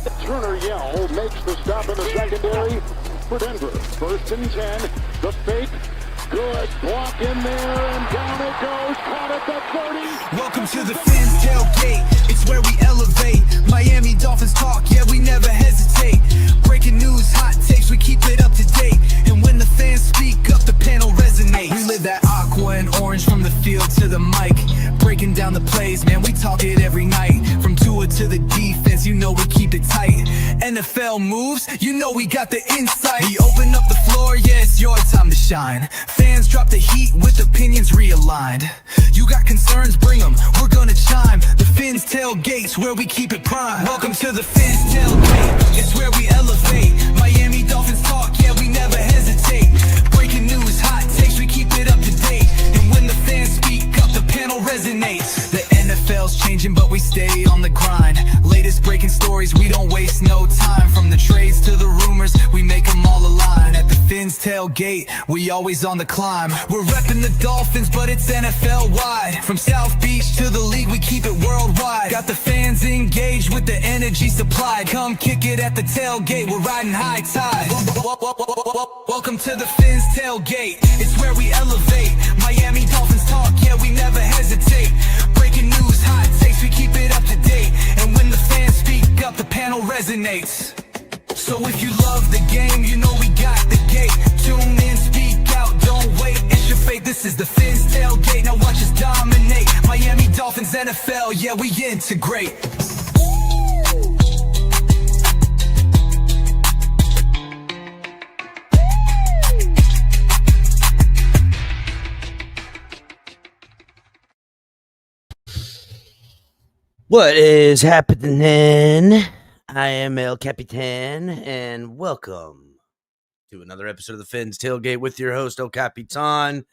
Turner Yell makes the stop in the secondary for Denver. 1st and 10. The fake. Good block in there, and down it goes. Caught at the 30. Welcome to the Fins tailgate. It's where we elevate. Miami Dolphins talk, yeah, we never hesitate. Breaking news, hot takes, we keep it up to date. And when the fans speak up, the panel resonates. We live that aqua and orange from the field to the mic. Breaking down the plays, man, we talk it every night. From Tua to the defense, you know we keep it tight. NFL moves, you know we got the insight. We open up the floor, yeah, it's your time to shine. Fans drop the heat with opinions realigned. You got concerns, bring them, we're gonna chime. The Fins tailgate's where we keep it prime. Welcome to the Fins tailgate, it's where we elevate. Miami Dolphins talk, yeah, we never hesitate. Breaking news, hot takes, we keep it up to date. And when the fans speak up, the panel resonates. The NFL's changing, but we stay on the grind. Latest breaking stories, we don't waste no time. From the trades to the rumors, we make them all align. At the Fins tailgate, we always on the climb. We're repping the Dolphins, but it's NFL wide. From South Beach to the league, we keep it worldwide. Got the fans engaged with the energy supplied. Come kick it at the tailgate, we're riding high tide. Welcome to the Fins tailgate, it's where we elevate. Miami Dolphins talk, yeah, we never hesitate. Breaking news, hot takes, we keep it up to date. And when the fans speak up, the panel resonates. So if you love the game, you know we got the gate. Tune in, speak out, don't wait, it's your fate. This is the Fins tailgate, now watch us dominate. Miami Dolphins, NFL, yeah, we integrate. What is happening? I am El Capitan, and welcome to another episode of the Fins Tailgate with your host, El Capitan.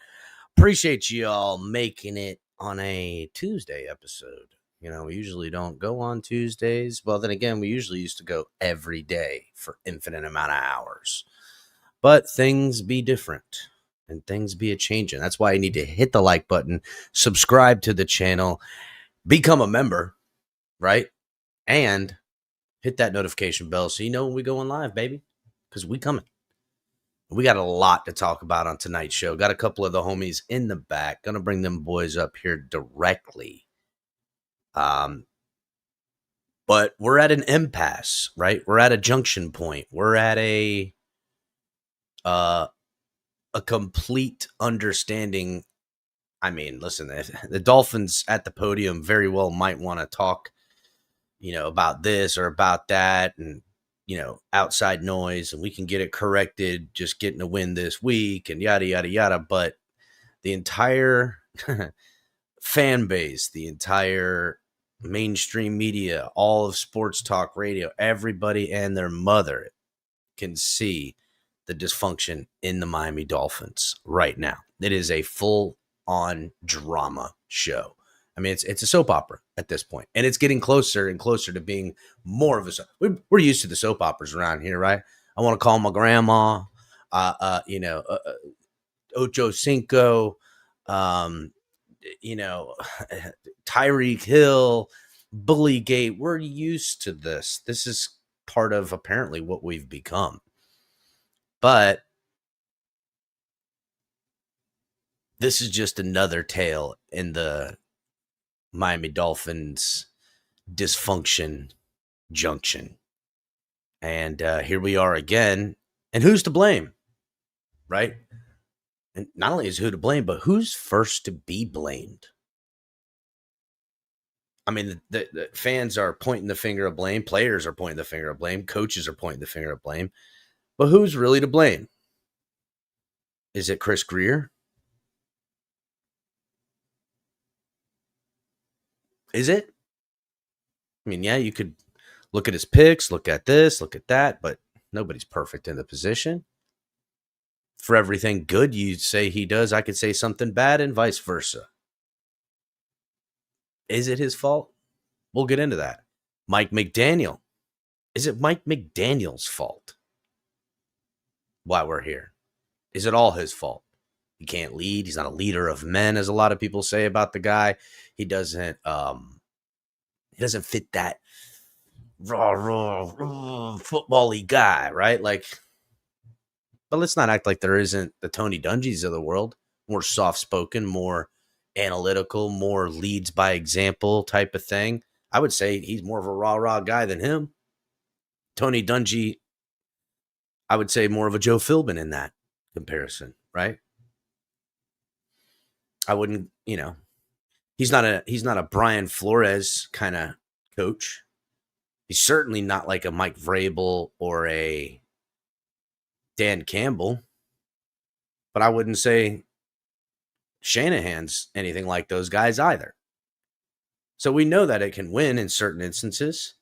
Appreciate you all making it on a Tuesday episode. You know, we usually don't go on Tuesdays. Well, then again, we usually used to go every day for infinite amount of hours. But things be different, and things be a-changing. That's why you need to hit the like button, subscribe to the channel, become a member, right? And hit that notification bell so you know when we go on live, baby, because we coming. We got a lot to talk about on tonight's show. Got a couple of the homies in the back. Gonna bring them boys up here directly. But we're at an impasse, right? We're at a junction point. We're at a complete understanding. I mean, listen, the Dolphins at the podium very well might want to talk, about this or about that and, outside noise, and we can get it corrected, just getting a win this week and yada, yada, yada. But the entire fan base, the entire mainstream media, all of sports talk radio, everybody and their mother can see the dysfunction in the Miami Dolphins right now. It is a full-on drama show. I mean, it's a soap opera at this point, and it's getting closer and closer to being more of a soap. We're used to the soap operas around here, right? I want to call my grandma, Ocho Cinco, Tyreek Hill, Bullygate. We're used to this. This is part of apparently what we've become. But this is just another tale in the Miami Dolphins dysfunction junction. And here we are again. And who's to blame? Right? And not only is who to blame, but who's first to be blamed? I mean, the fans are pointing the finger of blame. Players are pointing the finger of blame. Coaches are pointing the finger of blame. But who's really to blame? Is it Chris Grier? Is it? I mean, yeah, you could look at his picks, look at this, look at that, but nobody's perfect in the position. For everything good you say he does, I could say something bad and vice versa. Is it his fault? We'll get into that. Mike McDaniel. Is it Mike McDaniel's fault why we're here? Is it all his fault? He can't lead. He's not a leader of men, as a lot of people say about the guy. He doesn't fit that raw football-y guy, right? Like, but let's not act like there isn't the Tony Dungy's of the world, more soft-spoken, more analytical, more leads by example type of thing. I would say he's more of a raw guy than him. Tony Dungy, I would say more of a Joe Philbin in that comparison, right? I wouldn't, he's not a Brian Flores kind of coach. He's certainly not like a Mike Vrabel or a Dan Campbell, but I wouldn't say Shanahan's anything like those guys either. So we know that it can win in certain instances.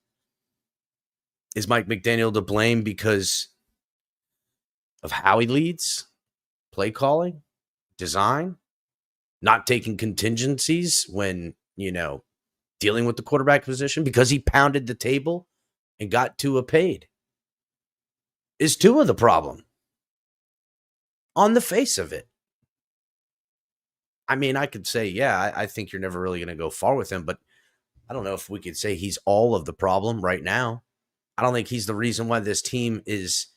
Is Mike McDaniel to blame because of how he leads, play calling, design, not taking contingencies when, dealing with the quarterback position because he pounded the table and got Tua paid? Is Tua the problem? On the face of it. I mean, I could say, yeah, I think you're never really going to go far with him, but I don't know if we could say he's all of the problem right now. I don't think he's the reason why this team is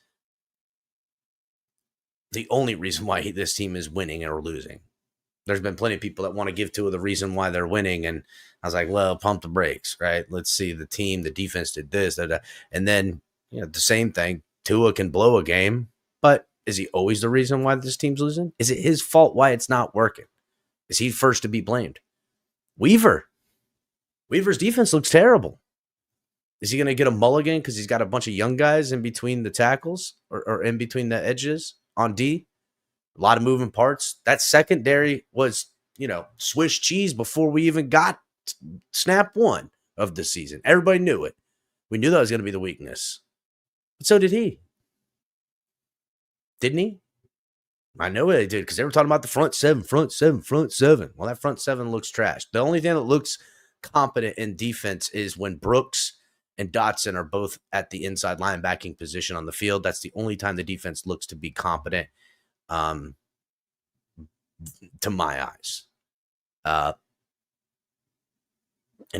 the only reason why this team is winning or losing. There's been plenty of people that want to give Tua the reason why they're winning. And I was like, well, pump the brakes, right? Let's see the team, the defense did this, and then, the same thing. Tua can blow a game, but is he always the reason why this team's losing? Is it his fault why it's not working? Is he first to be blamed? Weaver's defense looks terrible. Is he going to get a mulligan because he's got a bunch of young guys in between the tackles or in between the edges on D? A lot of moving parts. That secondary was, Swiss cheese before we even got snap one of the season. Everybody knew it. We knew that was going to be the weakness. But so did he. Didn't he? I know they did because they were talking about the front seven. Well, that front seven looks trash. The only thing that looks competent in defense is when Brooks and Dotson are both at the inside linebacking position on the field. That's the only time the defense looks to be competent, to my eyes. And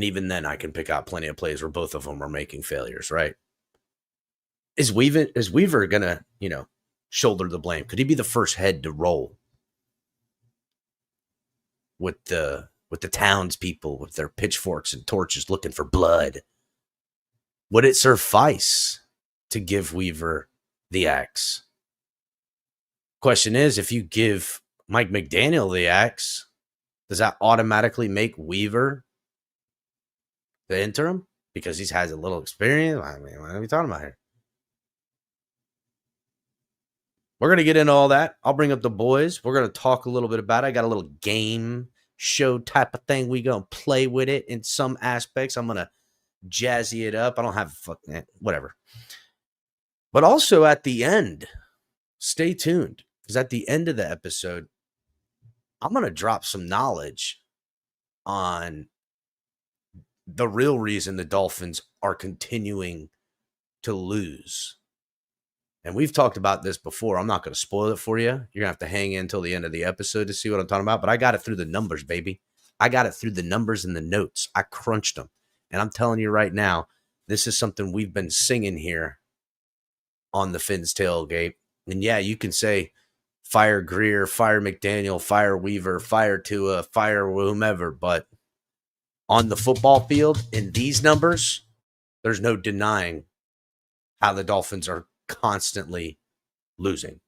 even then, I can pick out plenty of plays where both of them are making failures, right? Is Weaver going to, shoulder the blame? Could he be the first head to roll with the townspeople with their pitchforks and torches looking for blood? Would it suffice to give Weaver the axe? Question is, if you give Mike McDaniel the axe, does that automatically make Weaver the interim because he has a little experience? I mean, what are we talking about here? We're going to get into all that. I'll bring up the boys. We're going to talk a little bit about it. I got a little game show type of thing. We're going to play with it in some aspects. I'm going to jazzy it up. I don't have whatever. But also at the end, stay tuned, because at the end of the episode, I'm going to drop some knowledge on the real reason the Dolphins are continuing to lose. And we've talked about this before. I'm not going to spoil it for you. You're going to have to hang in until the end of the episode to see what I'm talking about. But I got it through the numbers, baby. I got it through the numbers and the notes. I crunched them. And I'm telling you right now, this is something we've been singing here on the Fins Tailgate. And yeah, you can say fire Grier, fire McDaniel, fire Weaver, fire Tua, fire whomever. But on the football field, in these numbers, there's no denying how the Dolphins are constantly losing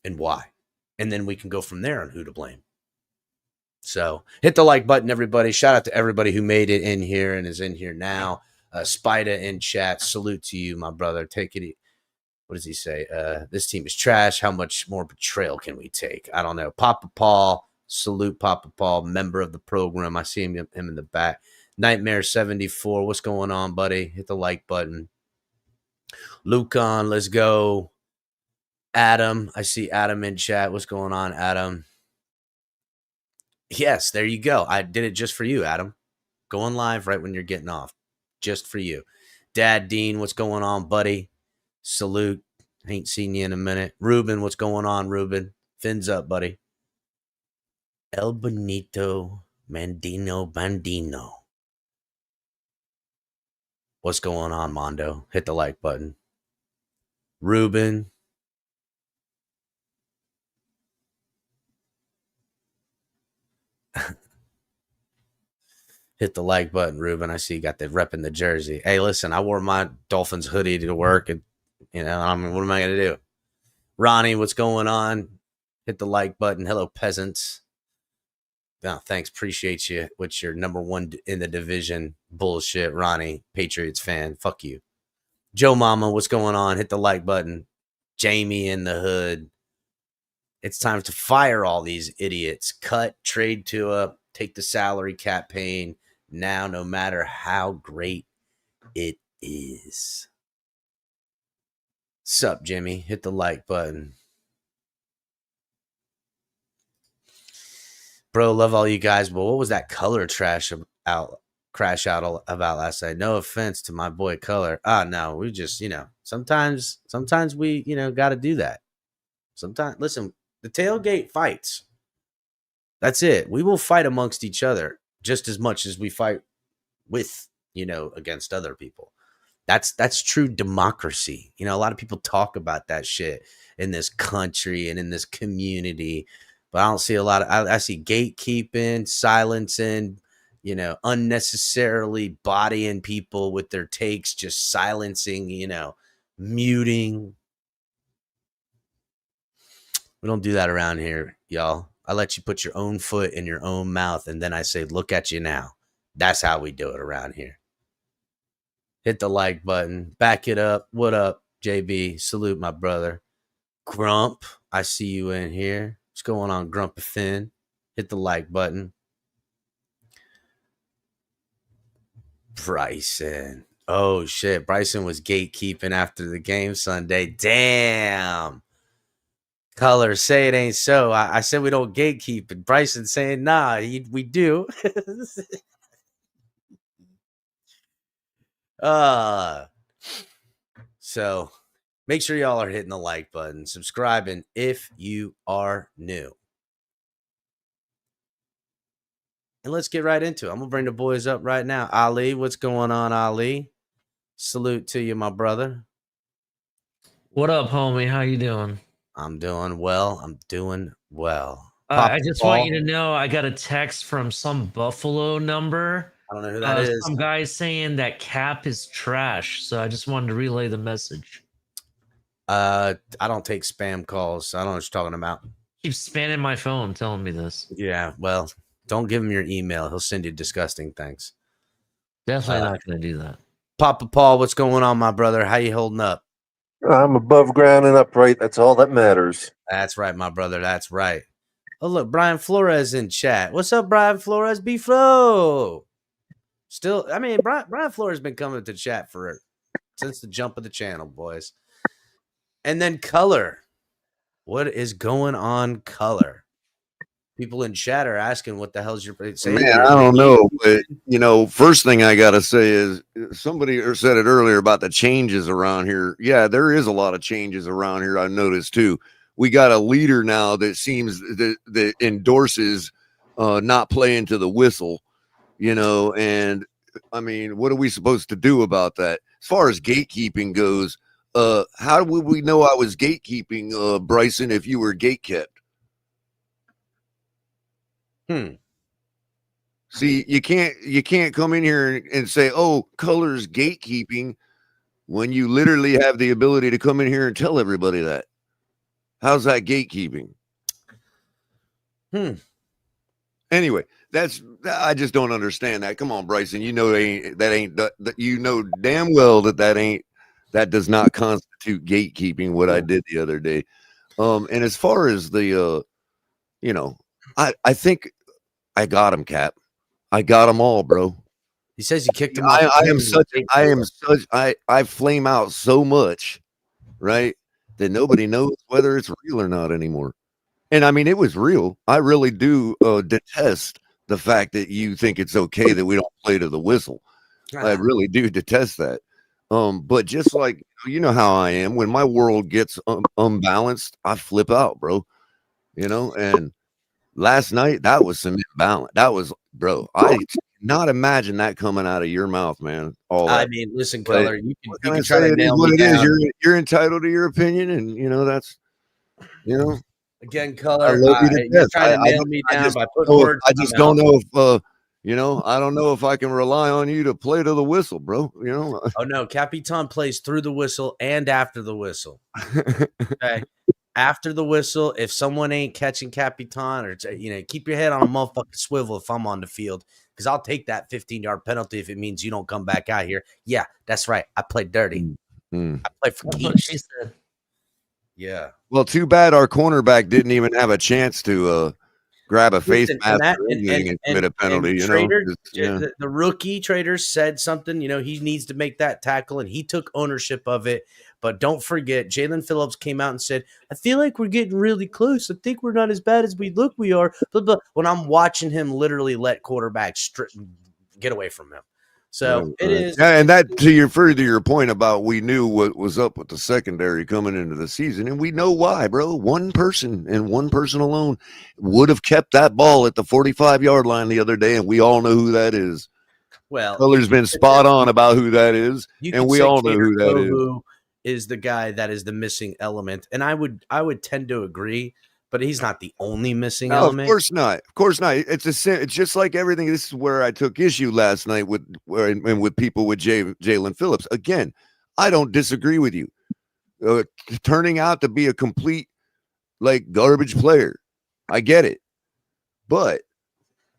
and why. And then we can go from there on who to blame. So hit the like button, everybody. Shout out to everybody who made it in here and is in here now. Spida in chat. Salute to you, my brother. Take it. What does he say? This team is trash. How much more betrayal can we take? I don't know. Papa Paul. Salute Papa Paul, member of the program. I see him in the back. Nightmare 74. What's going on, buddy? Hit the like button. Lucan, let's go. Adam, I see Adam in chat. What's going on, Adam? Yes, there you go. I did it just for you, Adam. Going live right when you're getting off. Just for you. Dad Dean, what's going on, buddy? Salute. Ain't seen you in a minute. Ruben, what's going on, Ruben? Fins up, buddy. El Bonito Mandino Bandino. What's going on, Mondo? Hit the like button. Ruben. Hit the like button, Ruben. I see you got the rep in the jersey. Hey, listen, I wore my Dolphins hoodie to work, and what am I gonna do? Ronnie, what's going on? Hit the like button. Hello, peasants. No, thanks. Appreciate you. What's your number one in the division? Bullshit, Ronnie, Patriots fan. Fuck you. Joe Mama, what's going on? Hit the like button. Jamie in the hood. It's time to fire all these idiots. Cut, trade Tua, take the salary cap pain now, no matter how great it is. Sup, Jimmy? Hit the like button. Bro, love all you guys, but what was that color crash out about last night? No offense to my boy Color. No, we just, sometimes we, got to do that. Sometimes, listen, the tailgate fights. That's it. We will fight amongst each other just as much as we fight with, against other people. That's true democracy. A lot of people talk about that shit in this country and in this community, but I don't see a lot of, I see gatekeeping, silencing, unnecessarily bodying people with their takes, just silencing, muting. We don't do that around here, y'all. I let you put your own foot in your own mouth, and then I say, look at you now. That's how we do it around here. Hit the like button. Back it up. What up, JB? Salute, my brother. Grump, I see you in here. What's going on, Grumpy Finn? Hit the like button. Bryson. Oh, shit. Bryson was gatekeeping after the game Sunday. Damn. Color, say it ain't so. I said we don't gatekeep, and Bryson saying, nah, we do. So make sure y'all are hitting the like button, subscribing if you are new. And let's get right into it. I'm going to bring the boys up right now. Ali, what's going on, Ali? Salute to you, my brother. What up, homie? How you doing? I'm doing well. I just want you to know I got a text from some Buffalo number. I don't know who that is. Some guy saying that Cap is trash. So I just wanted to relay the message. I don't take spam calls. So I don't know what you're talking about. Keep spamming my phone telling me this. Yeah, well, don't give him your email. He'll send you disgusting things. Definitely not going to do that. Papa Paul, what's going on, my brother? How you holding up? I'm above ground and upright. That's all that matters. That's right, my brother. That's right. Oh, look, Brian Flores in chat. What's up, Brian Flores? B-Flow. Still, Brian Flores has been coming to chat since the jump of the channel, boys. And then Color. What is going on, Color? People in chat are asking what the hell's your saying. Man, I don't know, but first thing I gotta say is somebody said it earlier about the changes around here. Yeah, there is a lot of changes around here. I noticed too. We got a leader now that seems that endorses not playing to the whistle, and I mean, what are we supposed to do about that? As far as gatekeeping goes, how would we know I was gatekeeping, Bryson, if you were gatekept? See, you can't come in here and say, oh, Color's gatekeeping when you literally have the ability to come in here and tell everybody that. How's that gatekeeping? Anyway, I just don't understand that. Come on, Bryson, you know damn well that does not constitute gatekeeping what I did the other day. And as far as the I think I got him, Cap. I got them all, bro. He says you kicked him. I flame out so much, right, that nobody knows whether it's real or not anymore. And I mean, it was real. I really do detest the fact that you think it's okay that we don't play to the whistle. I really do detest that. But just like, how I am, when my world gets unbalanced, I flip out, bro. And last night, that was some imbalance. That was, bro, I not imagine that coming out of your mouth, man. All that. I mean, listen, Color, you can try to nail me it down. is. You're entitled to your opinion, and that's again, I Color. love you to You're death. trying to nail me down by putting words. I just don't know if I don't know if I can rely on you to play to the whistle, bro. Oh no, Capitan plays through the whistle and after the whistle. Okay. After the whistle, if someone ain't catching Capitan, or keep your head on a motherfucking swivel if I'm on the field, because I'll take that 15-yard penalty if it means you don't come back out here. Yeah, that's right. I played dirty. I played for keeps. She said. Yeah. Well, too bad our cornerback didn't even have a chance to grab a face mask and commit a penalty. The rookie Trader said something. He needs to make that tackle, and he took ownership of it. But don't forget, Jalen Phillips came out and said, "I feel like we're getting really close. I think we're not as bad as we look we are." Blah, blah. When I'm watching him literally let quarterbacks get away from him. So it is. Yeah, and that to your point about we knew what was up with the secondary coming into the season, and we know why, bro. One person and one person alone would have kept that ball at the 45-yard line the other day, and we all know who that is. Well, Color's been spot on about who that is, and we all know who that is the guy that is the missing element. And I would tend to agree, but he's not the only missing element. Of course not. Of course not. It's just like everything. This is where I took issue last night with people with Jalen Phillips. Again, I don't disagree with you. Turning out to be a complete garbage player. I get it. But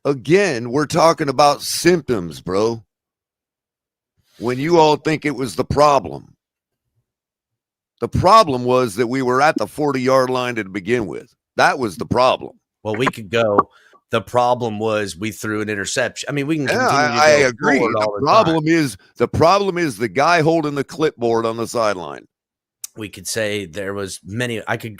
again, we're talking about symptoms, bro. When you all think it was the problem. The problem was that we were at the 40-yard line to begin with. That was the problem. Well, we could go. The problem was we threw an interception. I mean, we can continue I agree. The problem is the guy holding the clipboard on the sideline. We could say there was many. I can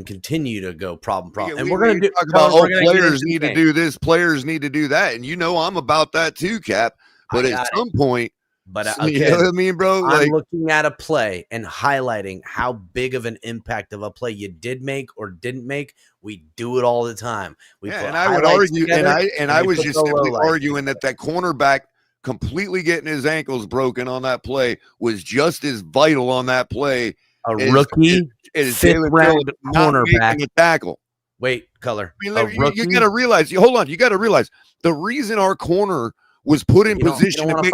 continue to go problem. And we're going to talk about players need to do this, players need to do that. And I'm about that too, Cap. But at some point, you know what I mean, bro? I'm looking at a play and highlighting how big of an impact of a play you did make or didn't make. We do it all the time. And I would argue, and I was just simply arguing that cornerback completely getting his ankles broken on that play was just as vital on that play. A rookie, fifth-round cornerback a tackle. Wait, Color. You got to realize. Hold on, you got to realize the reason our corner was put in position to make,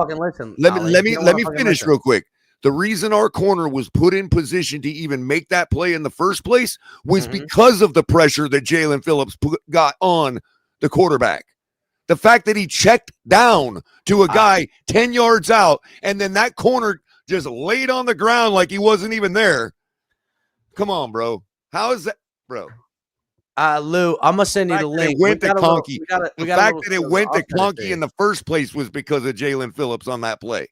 let me finish real quick. The reason our corner was put in position to even make that play in the first place was because of the pressure that Jalen Phillips got on the quarterback. The fact that he checked down to a guy 10 yards out and then that corner just laid on the ground like he wasn't even there. Come on, bro. How is that, bro? Lou, I'm gonna send you the link. It went to Conky. The fact that it went to Conky in the first place was because of Jalen Phillips on that play.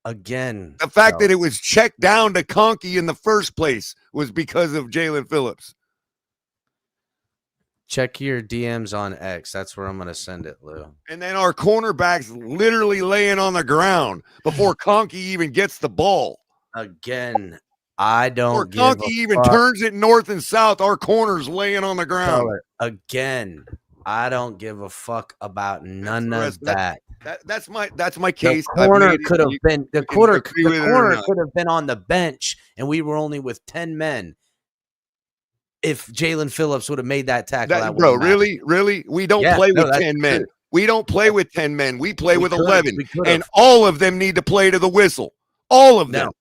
Again, the fact that it was checked down to Conky in the first place was because of Jalen Phillips. Check your DMs on X. That's where I'm gonna send it, Lou. And then our cornerback's literally laying on the ground before Conky even gets the ball. Again. I don't. Or Conky even turns it north and south. Our corner's laying on the ground. Again, I don't give a fuck about none of that. That's my case. The corner could have been could have been on the bench, and we were only with 10 men. If Jalen Phillips would have made that tackle, bro, really, we don't play with 10 men. True. We don't play with 10 men. We play with 11, and all of them need to play to the whistle. All of them.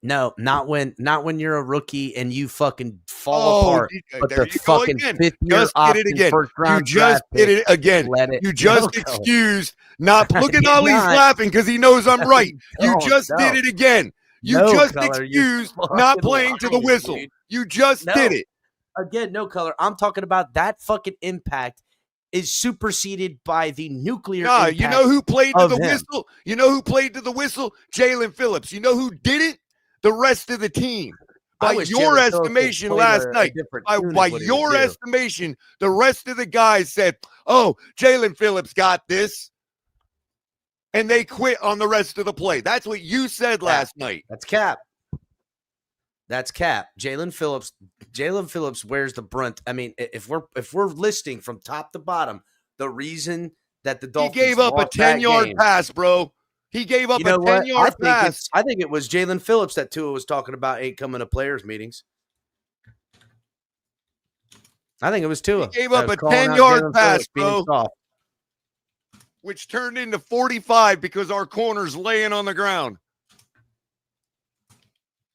No, not when you're a rookie and you fucking fall apart. But the fucking fifth-year option, first round you just did it again. You just excused not. Look at Ali's laughing because he knows I'm right. You just did it again. You just excused not playing to the whistle. You just did it again. No, Color. I'm talking about that fucking impact is superseded by the nuclear. Nah, you know who played to the whistle? You know who played to the whistle? Jalen Phillips. You know who didn't? The rest of the team. By your estimation last night, by your estimation, the rest of the guys said, oh, Jalen Phillips got this. And they quit on the rest of the play. That's what you said last night. That's cap. Jalen Phillips wears the brunt. I mean, if we're listing from top to bottom, the reason that the Dolphins He gave up a 10-yard pass, bro. He gave up a 10-yard pass. I think it was Jalen Phillips that Tua was talking about ain't coming to players meetings. I think it was Tua. He gave up a 10-yard pass, bro, which turned into 45 because our corner's laying on the ground.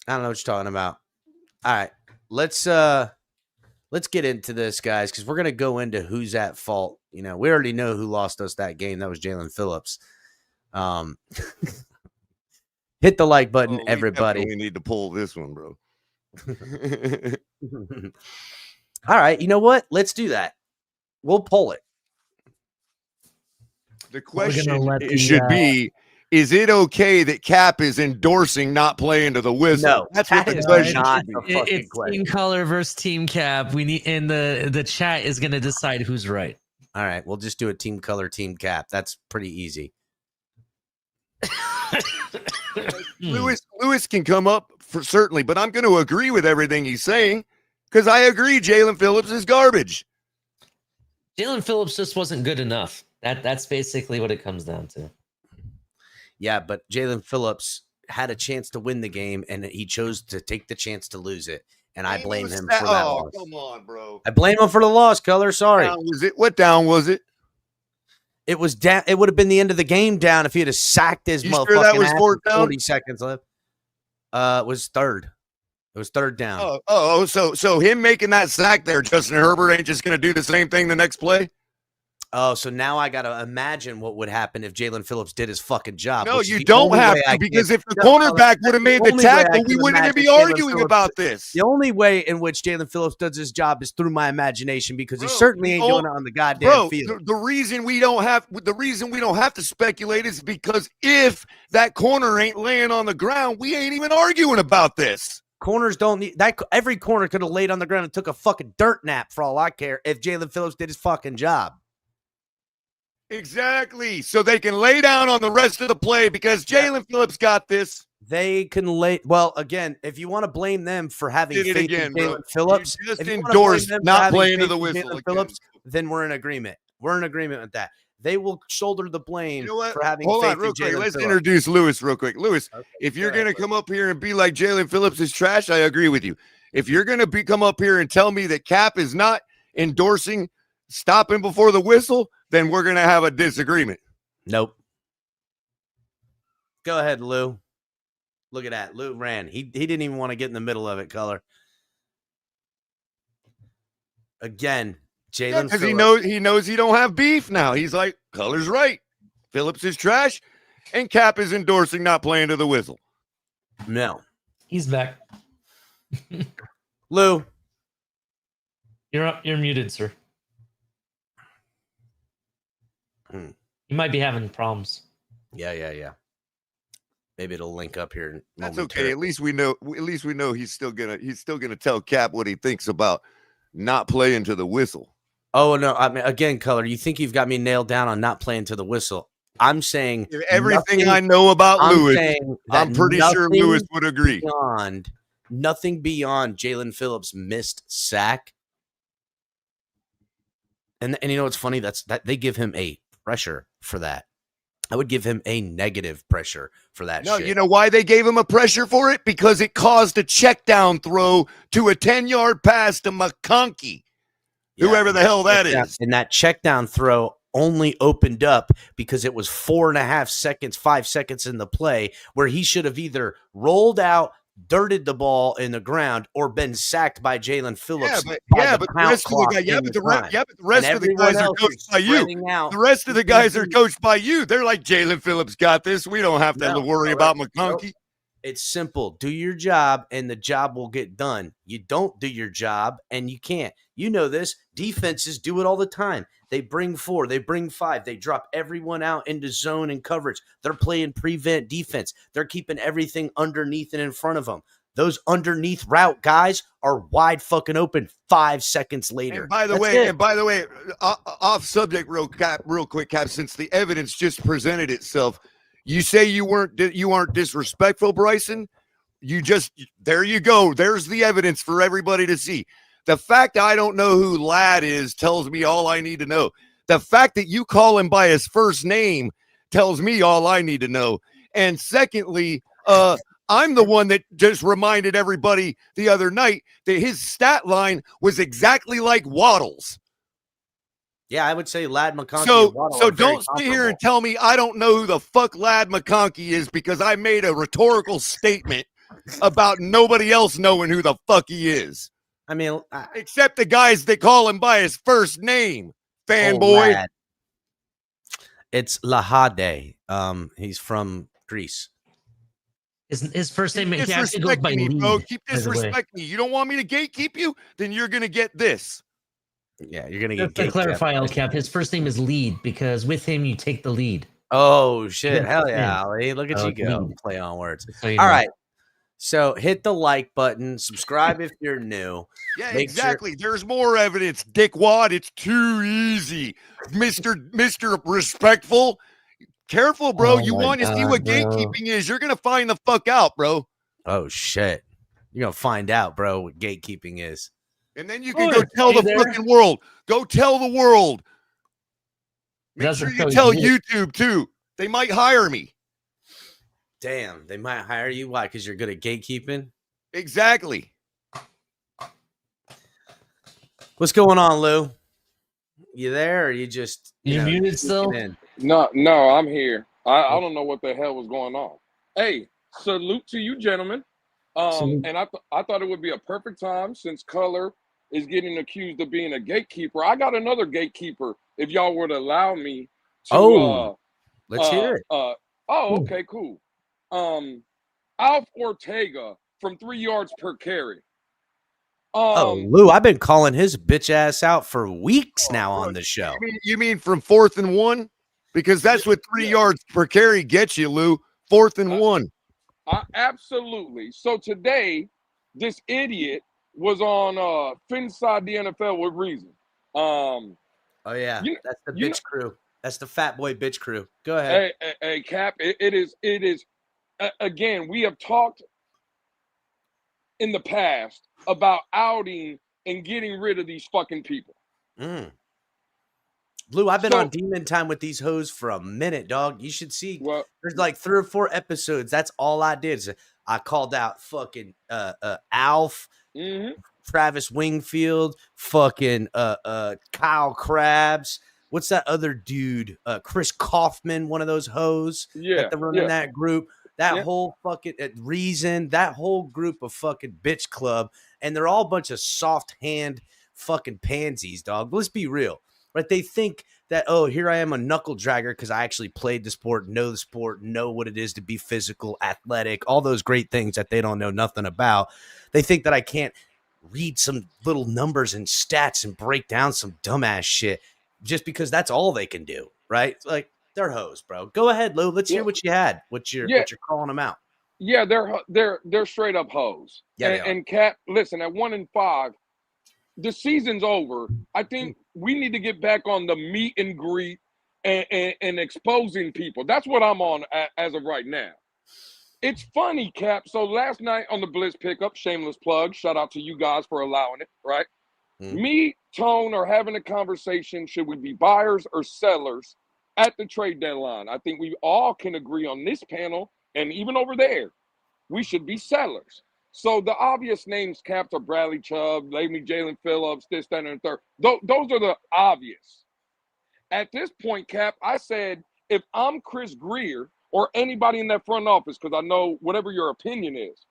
I don't know what you're talking about. All right, let's get into this, guys, because we're gonna go into who's at fault. You know, we already know who lost us that game. That was Jalen Phillips. Hit the like button, everybody. We need to pull this one, bro. All right, you know what? Let's do that. We'll pull it. The question should be, is it okay that Cap is endorsing not playing to the whistle? No, that's what the question should be. It's team color versus team cap. We need, and the chat is going to decide who's right. All right, we'll just do a team color, team cap. That's pretty easy. Lewis can come up for certainly, but I'm going to agree with everything he's saying because I agree Jalen Phillips is garbage. Jalen Phillips just wasn't good enough. That's basically what it comes down to. Yeah, but Jalen Phillips had a chance to win the game, and he chose to take the chance to lose it. And I blame him for that loss. Come on, bro. I blame him for the loss, Color. Sorry. What down was it? It was down. It would have been the end of the game down if he had sacked his motherfucking sure that was ass fourth with down? 40 seconds left. It was third. It was third down. So him making that sack there, Justin Herbert ain't just going to do the same thing the next play? Oh, so now I got to imagine what would happen if Jalen Phillips did his fucking job. No, you don't have to, because if the cornerback would have made the tackle, we wouldn't even be arguing about this. The only way in which Jalen Phillips does his job is through my imagination, because he certainly ain't doing it on the goddamn field. The reason we don't have to speculate is because if that corner ain't laying on the ground, we ain't even arguing about this. Corners don't need that. Every corner could have laid on the ground and took a fucking dirt nap for all I care if Jalen Phillips did his fucking job. Exactly. So they can lay down on the rest of the play because Jalen Phillips got this. They can lay. Well, again, if you want to blame them for having faith in Jalen Phillips, you just endorsed not playing to the whistle, Phillips, then we're in agreement. We're in agreement with that. They will shoulder the blame for having Hold faith on, real in quick. Jalen Let's Phillips. introduce Lewis real quick. Lewis, okay, if you're going to come up here and be like Jalen Phillips is trash, I agree with you. If you're going to come up here and tell me that Cap is not endorsing stopping before the whistle, then we're going to have a disagreement. Nope. Go ahead, Lou. Look at that. Lou ran. He didn't even want to get in the middle of it, Color. Again, Jalen because he knows he don't have beef now. He's like, Color's right. Phillips is trash, and Cap is endorsing not playing to the whistle. No. He's back. Lou. You're muted, sir. You might be having problems. Yeah. Maybe it'll link up here. That's okay. At least we know he's still gonna tell Cap what he thinks about not playing to the whistle. Oh no! I mean, again, Color, you think you've got me nailed down on not playing to the whistle? I'm saying everything I know about Lewis. I'm pretty sure Lewis would agree. Nothing beyond Jalen Phillips' missed sack. And you know what's funny? That they give him a pressure for that. I would give him a negative pressure for that. No, you know why they gave him a pressure for it? Because it caused a check down throw to a 10-yard pass to McConkey, whoever the hell that is. And that check down throw only opened up because it was 4.5 seconds, 5 seconds in the play where he should have either rolled out, dirted the ball in the ground, or been sacked by Jalen Phillips. But the rest of the guys are coached by you. The rest of the guys are coached by you. They're like, Jalen Phillips got this. We don't have to worry about McConkey. It's simple. Do your job, and the job will get done. You don't do your job, and you can't. You know this. Defenses do it all the time. They bring 4, they bring 5, they drop everyone out into zone and coverage. They're playing prevent defense. They're keeping everything underneath and in front of them. Those underneath route guys are wide fucking open 5 seconds later. And by the way, off subject real quick, Cap, since the evidence just presented itself, you say you aren't disrespectful, Bryson. There you go. There's the evidence for everybody to see. The fact I don't know who Ladd is tells me all I need to know. The fact that you call him by his first name tells me all I need to know. And secondly, I'm the one that just reminded everybody the other night that his stat line was exactly like Waddle's. Yeah, I would say Lad McConkey. So don't sit here and tell me I don't know who the fuck Lad McConkey is because I made a rhetorical statement about nobody else knowing who the fuck he is. I mean, except the guys that call him by his first name, fanboy. It's Lahade. He's from Greece. His first name Keep disrespecting me, bro. Keep disrespecting me. You don't want me to gatekeep you? Then you're gonna get this. Yeah, you're gonna get. To clarify, El Cap, his first name is Lead because with him you take the lead. Oh shit! Hell yeah, Ali! Look at you go. Play on words. So all right. So hit the like button. Subscribe if you're new. Yeah, exactly. There's more evidence, Dickwad. It's too easy, Mister Respectful. Careful, bro. You want to see what gatekeeping is? You're gonna find the fuck out, bro. Oh shit! You're gonna find out, bro, what gatekeeping is. And then you can go tell the fucking world. Go tell the world. Make sure you tell YouTube too. They might hire me. Damn, they might hire you. Why? Because you're good at gatekeeping? Exactly. What's going on, Lou? You there? Or you just you muted still? No, I'm here. I don't know what the hell was going on. Hey, salute to you, gentlemen. And I thought it would be a perfect time since Color is getting accused of being a gatekeeper. I got another gatekeeper. If y'all would allow me to. Let's hear it. Okay, cool. Alf Ortega from 3 yards per carry. Lou, I've been calling his bitch ass out for weeks now on the show. You mean from 4th and 1? Because that's what 3 yards per carry gets you, Lou. 4th and 1. Absolutely. So today, this idiot was on Finside the NFL with reason. Oh yeah, that's the bitch crew. That's the fat boy bitch crew. Go ahead. Hey Cap. It is. Again, we have talked in the past about outing and getting rid of these fucking people. Lou, I've been on demon time with these hoes for a minute, dog. You should see. Well, there's like 3 or 4 episodes. That's all I did. I called out fucking Alf, Travis Wingfield, fucking Kyle Krabs. What's that other dude? Chris Kaufman, one of those hoes. Yeah, that running that group. That whole fucking Reason, that whole group of fucking bitch club, and they're all a bunch of soft hand fucking pansies, dog. Let's be real, right? They think that, oh, here I am a knuckle dragger because I actually played the sport, know what it is to be physical, athletic, all those great things that they don't know nothing about. They think that I can't read some little numbers and stats and break down some dumbass shit just because that's all they can do, right? It's like, they're hoes, bro. Go ahead, Lou. Let's hear what you had. What you're calling them out. Yeah, they're straight up hoes. Yeah, and Cap, listen, at 1-5, the season's over. I think we need to get back on the meet and greet and exposing people. That's what I'm on as of right now. It's funny, Cap. So last night on the Blitz pickup, shameless plug, shout out to you guys for allowing it, right? Me, Tone are having a conversation. Should we be buyers or sellers at the trade deadline? I think we all can agree on this panel, and even over there, we should be sellers. So the obvious names, Caps, are Bradley Chubb, maybe Jalen Phillips, this, that, and the third. Those are the obvious. At this point, Cap, I said, if I'm Chris Grier or anybody in that front office, because I know whatever your opinion is,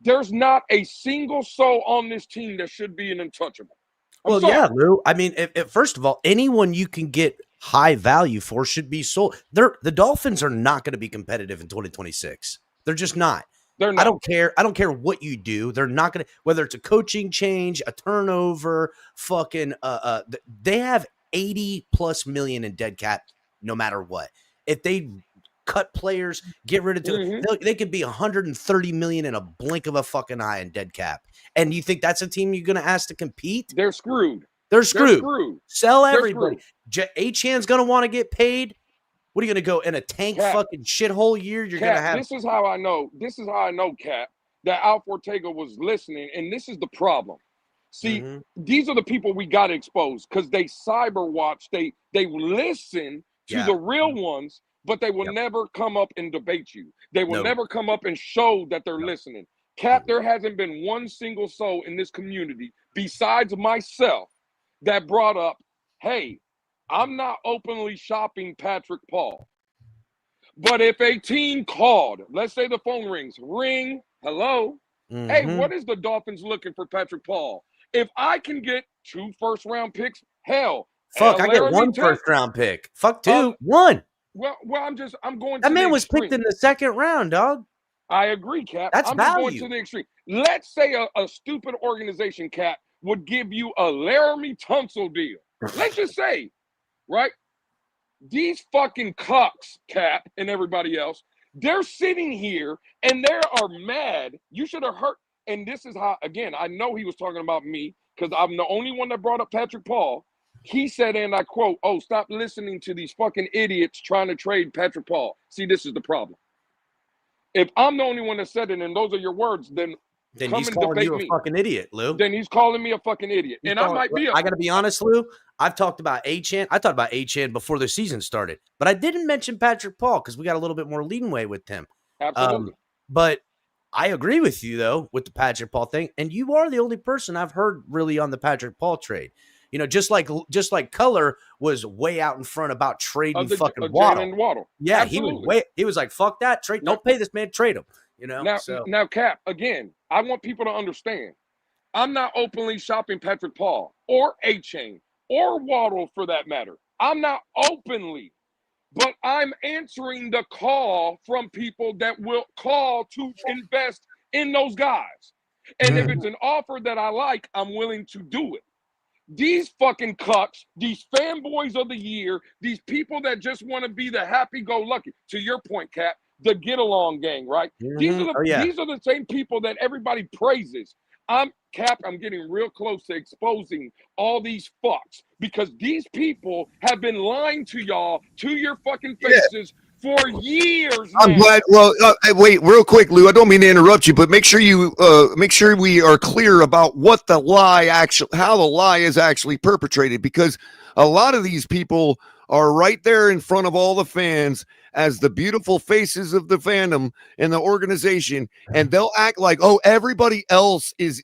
there's not a single soul on this team that should be an untouchable. Well, yeah, Lou. I mean, if first of all, anyone you can get high value for should be sold. The Dolphins are not going to be competitive in 2026. They're just not. They're not. I don't care what you do. They're not going to, whether it's a coaching change, a turnover, fucking they have 80+ million in dead cap no matter what. If they cut players, get rid of they could be 130 million in a blink of a fucking eye in dead cap. And you think that's a team you're going to ask to compete? They're screwed. They're screwed. Sell everybody. Achan's going to want to get paid. What are you going to go in a tank fucking shithole year? You're going to have. This is how I know, Cap, that Alf Ortega was listening. And this is the problem. See, these are the people we got to expose because they cyber watch. They listen to the real ones, but they will never come up and debate you. They will never come up and show that they're listening. Cap, there hasn't been one single soul in this community besides myself that brought up, hey, I'm not openly shopping Patrick Paul. But if a team called, let's say the phone rings, ring, hello, hey, what is the Dolphins looking for Patrick Paul? If I can get 2 first-round picks, hell. Fuck, I get 1 first-round pick. Fuck 2, 1. Well, I'm going that to man the was extreme. Picked in the 2nd round, dog. I agree, Cap. That's I'm value. just going to the extreme. Let's say a stupid organization, Cap, would give you a Laramie Tunsil deal. Let's just say, right? These fucking cucks, Cap, and everybody else, they're sitting here and they are mad. You should have heard. And this is how, again, I know he was talking about me because I'm the only one that brought up Patrick Paul. He said, and I quote, oh, stop listening to these fucking idiots trying to trade Patrick Paul. See, this is the problem. If I'm the only one that said it and those are your words, then he's calling you a fucking idiot, Lou. Then he's calling me a fucking idiot. I got to be honest, Lou. I've talked about Achane. I talked about Achane before the season started, but I didn't mention Patrick Paul because we got a little bit more leeway with him. Absolutely. But I agree with you, though, with the Patrick Paul thing. And you are the only person I've heard really on the Patrick Paul trade. You know, just like Color was way out in front about trading fucking Waddle. Yeah, absolutely. he was like, fuck that, trade. Don't pay this man, trade him. You know. Now, Cap, again, I want people to understand. I'm not openly shopping Patrick Paul or Achane or Waddle for that matter. I'm not openly, but I'm answering the call from people that will call to invest in those guys. And if it's an offer that I like, I'm willing to do it. These fucking cucks, these fanboys of the year, these people that just want to be the happy-go-lucky, to your point, Cap, the get-along gang, right? These are the same people that everybody praises. I'm getting real close to exposing all these fucks because these people have been lying to y'all to your fucking faces for years now. I'm glad. Well, wait, real quick, Lou. I don't mean to interrupt you, but make sure we are clear about what the lie how the lie is actually perpetrated, because a lot of these people are right there in front of all the fans as the beautiful faces of the fandom and the organization, and they'll act like, oh, everybody else is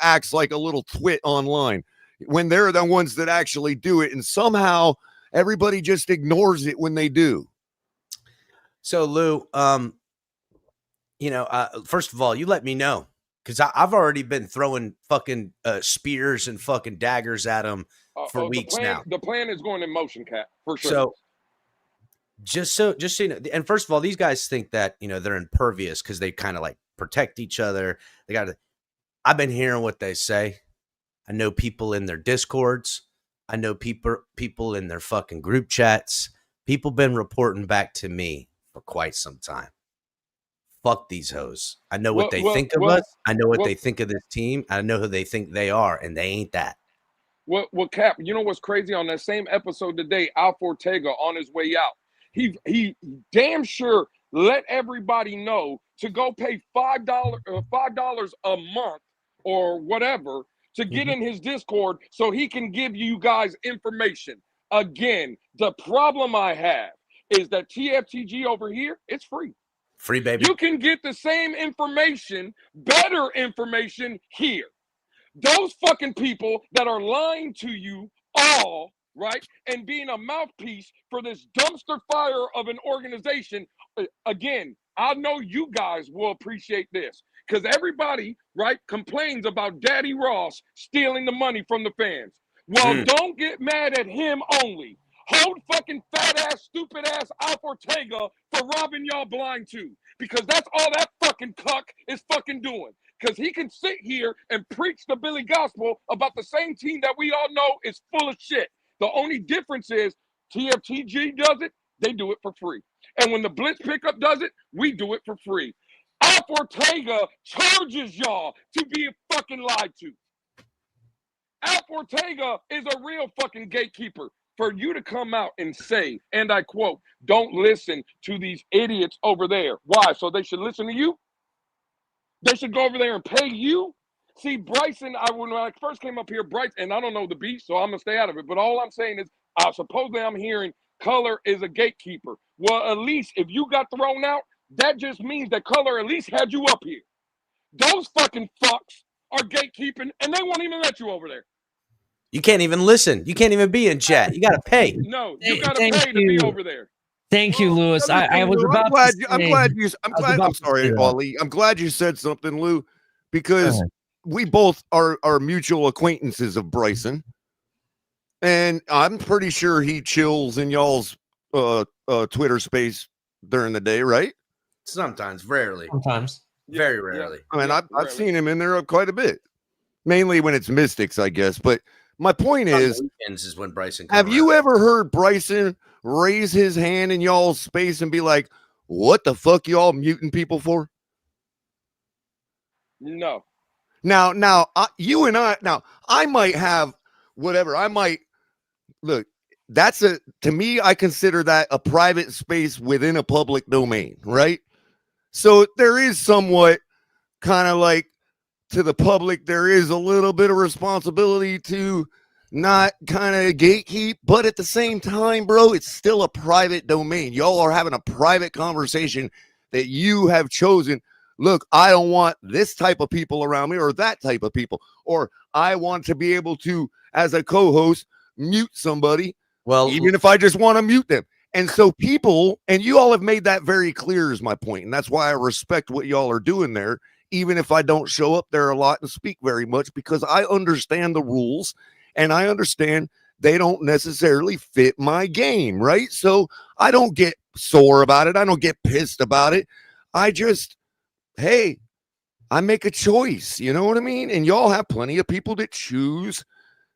acts like a little twit online when they're the ones that actually do it, and somehow everybody just ignores it when they do. So, Lou, first of all, you let me know because I've already been throwing fucking spears and fucking daggers at them for weeks now. The plan is going in motion, Cap, for sure. So, just so you know, and first of all, these guys think that they're impervious because they kind of like protect each other. I've been hearing what they say. I know people in their Discords. I know people in their fucking group chats. People been reporting back to me for quite some time. Fuck these hoes. I know what they think of us. I know what they think of this team. I know who they think they are, and they ain't that. Well, Cap, you know what's crazy? On that same episode today, Alf Ortega on his way out, he damn sure let everybody know to go pay $5 a month or whatever to get in his Discord so he can give you guys information. Again, the problem I have is that TFTG over here, it's free. Free, baby. You can get the same information, better information here. Those fucking people that are lying to you all, right, and being a mouthpiece for this dumpster fire of an organization, again, I know you guys will appreciate this because everybody, right, complains about Daddy Ross stealing the money from the fans. Well, don't get mad at him only. Hold fucking fat-ass, stupid-ass Alf Ortega for robbing y'all blind too, because that's all that fucking cuck is fucking doing. Because he can sit here and preach the Billy Gospel about the same team that we all know is full of shit. The only difference is TFTG does it, they do it for free. And when the Blitz Pickup does it, we do it for free. Alf Ortega charges y'all to be fucking lied to. Alf Ortega is a real fucking gatekeeper. For you to come out and say, and I quote, don't listen to these idiots over there. Why? So they should listen to you? They should go over there and pay you? See, Bryson, when I first came up here, Bryson, and I don't know the beat, so I'm going to stay out of it. But all I'm saying is, supposedly I'm hearing Color is a gatekeeper. Well, at least if you got thrown out, that just means that Color at least had you up here. Those fucking fucks are gatekeeping, and they won't even let you over there. You can't even listen. You can't even be in chat. You got to pay. No, you got to pay to be over there. Thank you, Lewis. I'm sorry, Ollie. I'm glad you said something, Lou, because we both are mutual acquaintances of Bryson, and I'm pretty sure he chills in y'all's Twitter space during the day, right? Sometimes, rarely. Sometimes. Very rarely. I mean, I've seen him in there quite a bit, mainly when it's Mystics, I guess. But my point is when Bryson. Have you ever heard Bryson raise his hand in y'all's space and be like, "What the fuck y'all muting people for?" No. Now, you and I might have whatever. I might look. To me, I consider that a private space within a public domain, right? So there is somewhat kind of like to the public, there is a little bit of responsibility to not kind of gatekeep, but at the same time, bro, it's still a private domain. Y'all are having a private conversation that you have chosen. Look, I don't want this type of people around me or that type of people, or I want to be able to, as a co-host, mute somebody. Well, even if I just want to mute them. And so people, and you all have made that very clear is my point. And that's why I respect what y'all are doing there, even if I don't show up there a lot and speak very much, because I understand the rules and I understand they don't necessarily fit my game, right? So I don't get sore about it. I don't get pissed about it. I just, hey, I make a choice. You know what I mean? And y'all have plenty of people that choose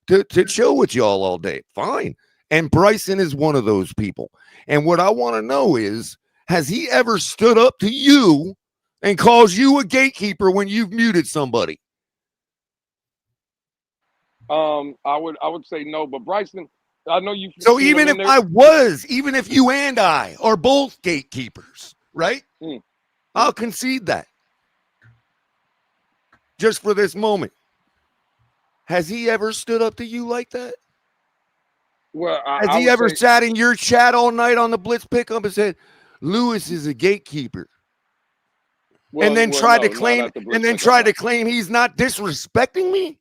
to chill with y'all all day. Fine. And Bryson is one of those people. And what I want to know is, has he ever stood up to you and calls you a gatekeeper when you've muted somebody? I would say no, but Bryson, I know you. So even if even if you and I are both gatekeepers, right? I'll concede that. Just for this moment. Has he ever stood up to you like that? Well, has he ever sat in your chat all night on the Blitz pickup and said, Lewis is a gatekeeper? Well, and then tried to claim he's not disrespecting me?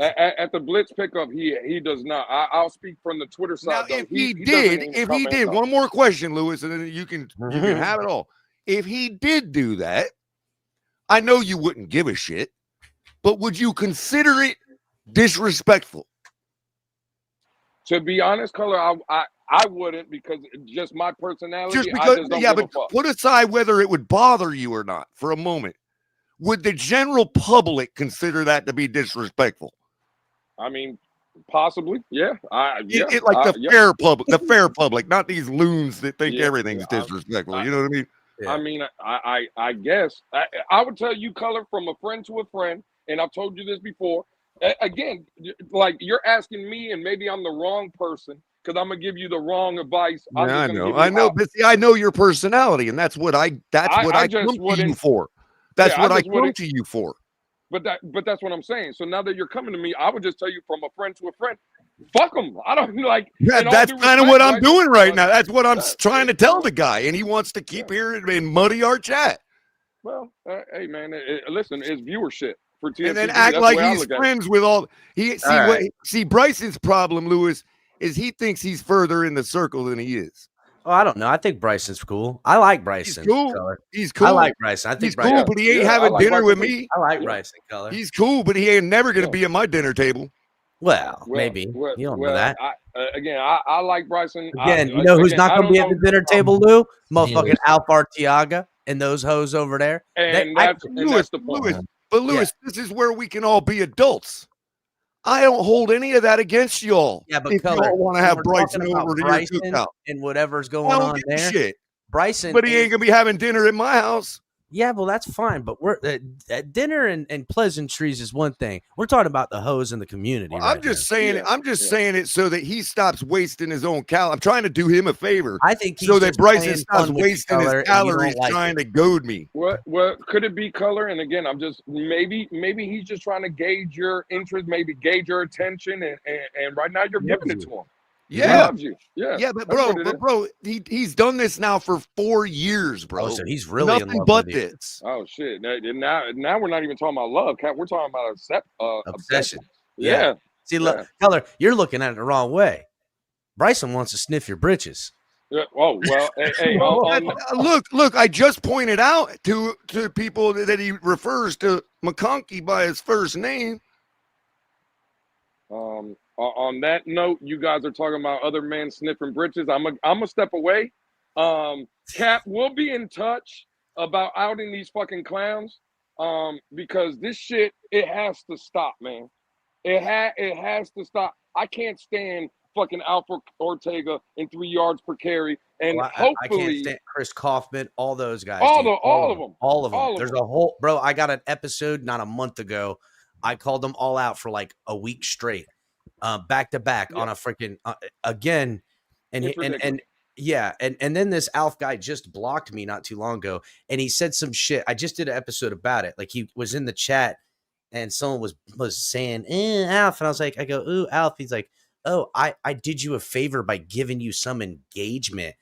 At the Blitz pickup, he does not. I'll speak from the Twitter side. Now, if he did, one more question, Lewis, and then you can have it all. If he did do that, I know you wouldn't give a shit, but would you consider it disrespectful? To be honest, Color, I wouldn't, because just my personality. Just because, but put aside whether it would bother you or not for a moment. Would the general public consider that to be disrespectful? I mean, possibly, yeah. The fair public, not these loons that think everything's disrespectful. You know what I mean? Yeah. I mean, I guess I would tell you, Color, from a friend to a friend, and I've told you this before. Again, like, you're asking me, and maybe I'm the wrong person because I'm gonna give you the wrong advice. I know, but see, I know your personality, and that's what I come to you for. That's what I come to you for. But that's what I'm saying. So now that you're coming to me, I would just tell you from a friend to a friend, fuck them. I don't like. Yeah, that's kind of what I'm doing right now. That's what I'm trying to tell the guy, and he wants to keep hearing and muddy our chat. Well, hey man, listen, it's viewership. And then act like he's friends with all. See, Bryson's problem, Lewis, is he thinks he's further in the circle than he is. Oh, I don't know. I think Bryson's cool. I like Bryson. He's cool. I like Bryson. I think he's cool, but he ain't having dinner with me. I like Bryson, Color. He's cool, but he ain't never going to be at my dinner table. Well, maybe. You don't know that. I like Bryson. Again, you know who's not going to be at the dinner table, Lou? Motherfucking Alfar Tiaga and those hoes over there. And that's the point. But Lewis, this is where we can all be adults. I don't hold any of that against y'all. Yeah, but if Color, y'all want to have Bryson over to your cookout and whatever's going on there, shit. Bryson, but he ain't gonna be having dinner at my house. Yeah, well, that's fine, but we're at dinner and pleasantries is one thing. We're talking about the hoes in the community. Well, right I'm just now. saying it. I'm just saying it so that he stops wasting his own calories. I'm trying to do him a favor. I think he's so that just Bryson playing stops fun with wasting his color, and you don't calories like trying it. to goad me. What could it be color? And again, I'm just maybe he's just trying to gauge your interest, maybe gauge your attention, and right now you're giving it to him. He loves you. Yeah, but bro, he's done this now for 4 years, bro. Oh, so he's really in nothing love but with you. this. Oh shit! Now we're not even talking about love, Cap. We're talking about Obsession. Yeah. See, look, Color, you're looking at it the wrong way. Bryson wants to sniff your britches. Yeah. Oh well. Hey, look! I just pointed out to people that he refers to McConkey by his first name. On that note, you guys are talking about other men sniffing britches. I'm a step away. Cap, we'll be in touch about outing these fucking clowns. Because this shit, it has to stop, man. It has to stop. I can't stand fucking Alfred Ortega in 3 yards per carry, and hopefully I can't stand Chris Kaufman, all those guys, all of them. There's a whole I got an episode not a month ago. I called them all out for like a week straight, back to back on a freaking again, and then this Alf guy just blocked me not too long ago, and he said some shit. I just did an episode about it. Like, he was in the chat, and someone was saying, Alf, and I was like, I go, ooh, Alf. He's like, oh, I did you a favor by giving you some engagement.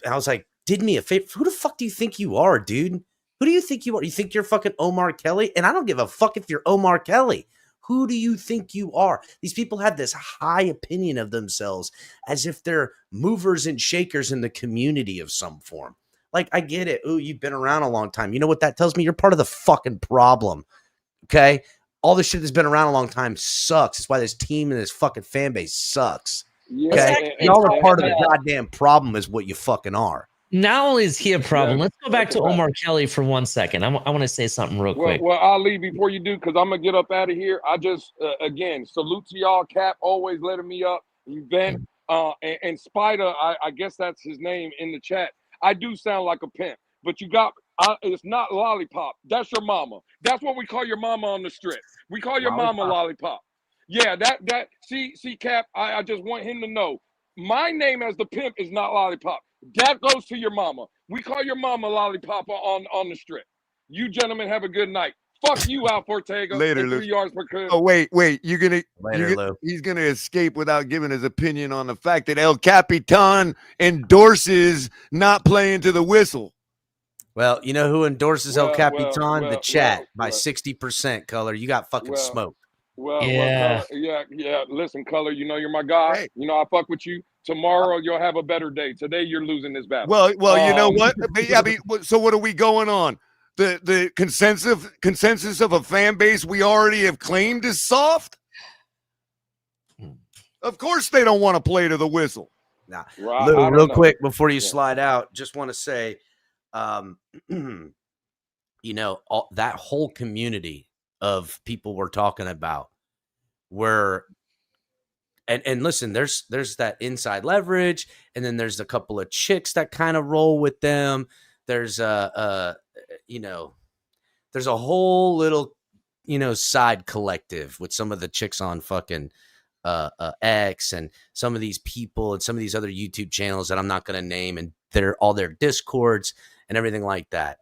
And I was like, did me a favor? Who the fuck do you think you are, dude? Who do you think you are? You think you're fucking Omar Kelly? And I don't give a fuck if you're Omar Kelly. Who do you think you are? These people have this high opinion of themselves as if they're movers and shakers in the community of some form. Like, I get it. Ooh, you've been around a long time. You know what that tells me? You're part of the fucking problem. Okay? All this shit that's been around a long time sucks. That's why this team and this fucking fan base sucks. Okay? Y'all are part of the goddamn problem is what you fucking are. Not only is he a problem, let's go back to Omar Kelly for 1 second. I want to say something real quick. Well, I'll leave before you do, because I'm going to get up out of here. I just, again, salute to y'all. Cap always letting me up. Event, and Spider, I guess that's his name in the chat. I do sound like a pimp, but it's not Lollipop. That's your mama. That's what we call your mama on the strip. We call your mama Lollipop. Yeah, see, Cap, I just want him to know. My name as the pimp is not Lollipop. That goes to your mama. We call your mama Lollipop on the strip. You gentlemen have a good night. Fuck you, Alf Ortega. Later, 3 yards per carry. Oh, wait. He's gonna escape without giving his opinion on the fact that El Capitan endorses not playing to the whistle. Well, you know who endorses El Capitan? The chat by 60%. Color, you got fucking smoked. Yeah. Listen, Color, you know you're my guy. Hey. You know I fuck with you. Tomorrow you'll have a better day. Today you're losing this battle. Well, you know what? So what are we going on? The consensus of a fan base we already have claimed is soft. Of course they don't want to play to the whistle. Nah. Lou, real quick before you slide out, just want to say, you know, that whole community of people we're talking about were, and listen, there's that inside leverage, and then there's a couple of chicks that kind of roll with them. There's you know, there's a whole little, you know, side collective with some of the chicks on fucking X and some of these people and some of these other YouTube channels that I'm not going to name, and they're all their Discords and everything like that.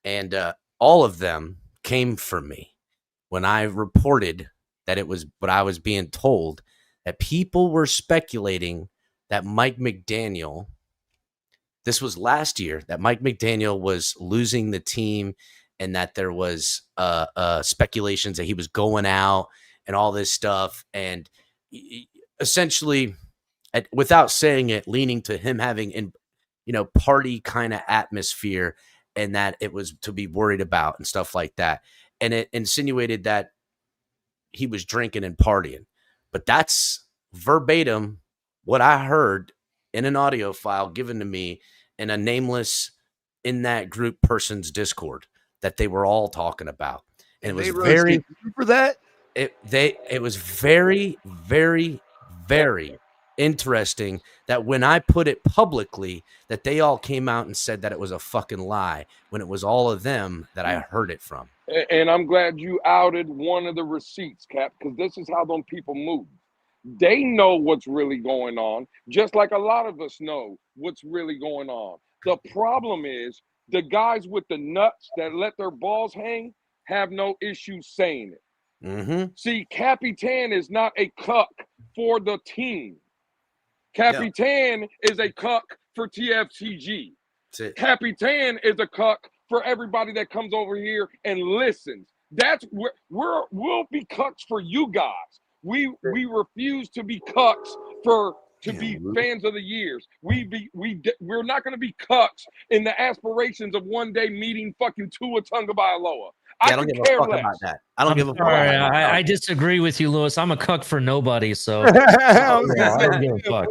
And all of them came for me when I reported that it was what I was being told, that people were speculating that Mike McDaniel, this was last year, that Mike McDaniel was losing the team, and that there was speculations that he was going out and all this stuff. And essentially, without saying it, leaning to him having, party kind of atmosphere, and that it was to be worried about and stuff like that. And it insinuated that he was drinking and partying. But that's verbatim what I heard in an audio file given to me in a nameless in that group person's Discord that they were all talking about. And it was very for that. It was very, very, very interesting that when I put it publicly, that they all came out and said that it was a fucking lie when it was all of them that I heard it from. And I'm glad you outed one of the receipts, Cap, because this is how them people move. They know what's really going on, just like a lot of us know what's really going on. The problem is the guys with the nuts that let their balls hang have no issue saying it. Mm-hmm. See, Capitan is not a cuck for the team. Capitan is a cuck for TFTG. Capitan is a cuck for everybody that comes over here and listens. That's where we'll be cucks for you guys. We refuse to be cucks to be fans of the years. We're not going to be cucks in the aspirations of one day meeting fucking Tua Tagovailoa. I don't give a fuck about that. I don't give a fuck. I disagree with you, Lewis. I'm a cuck for nobody, so I don't give a fuck.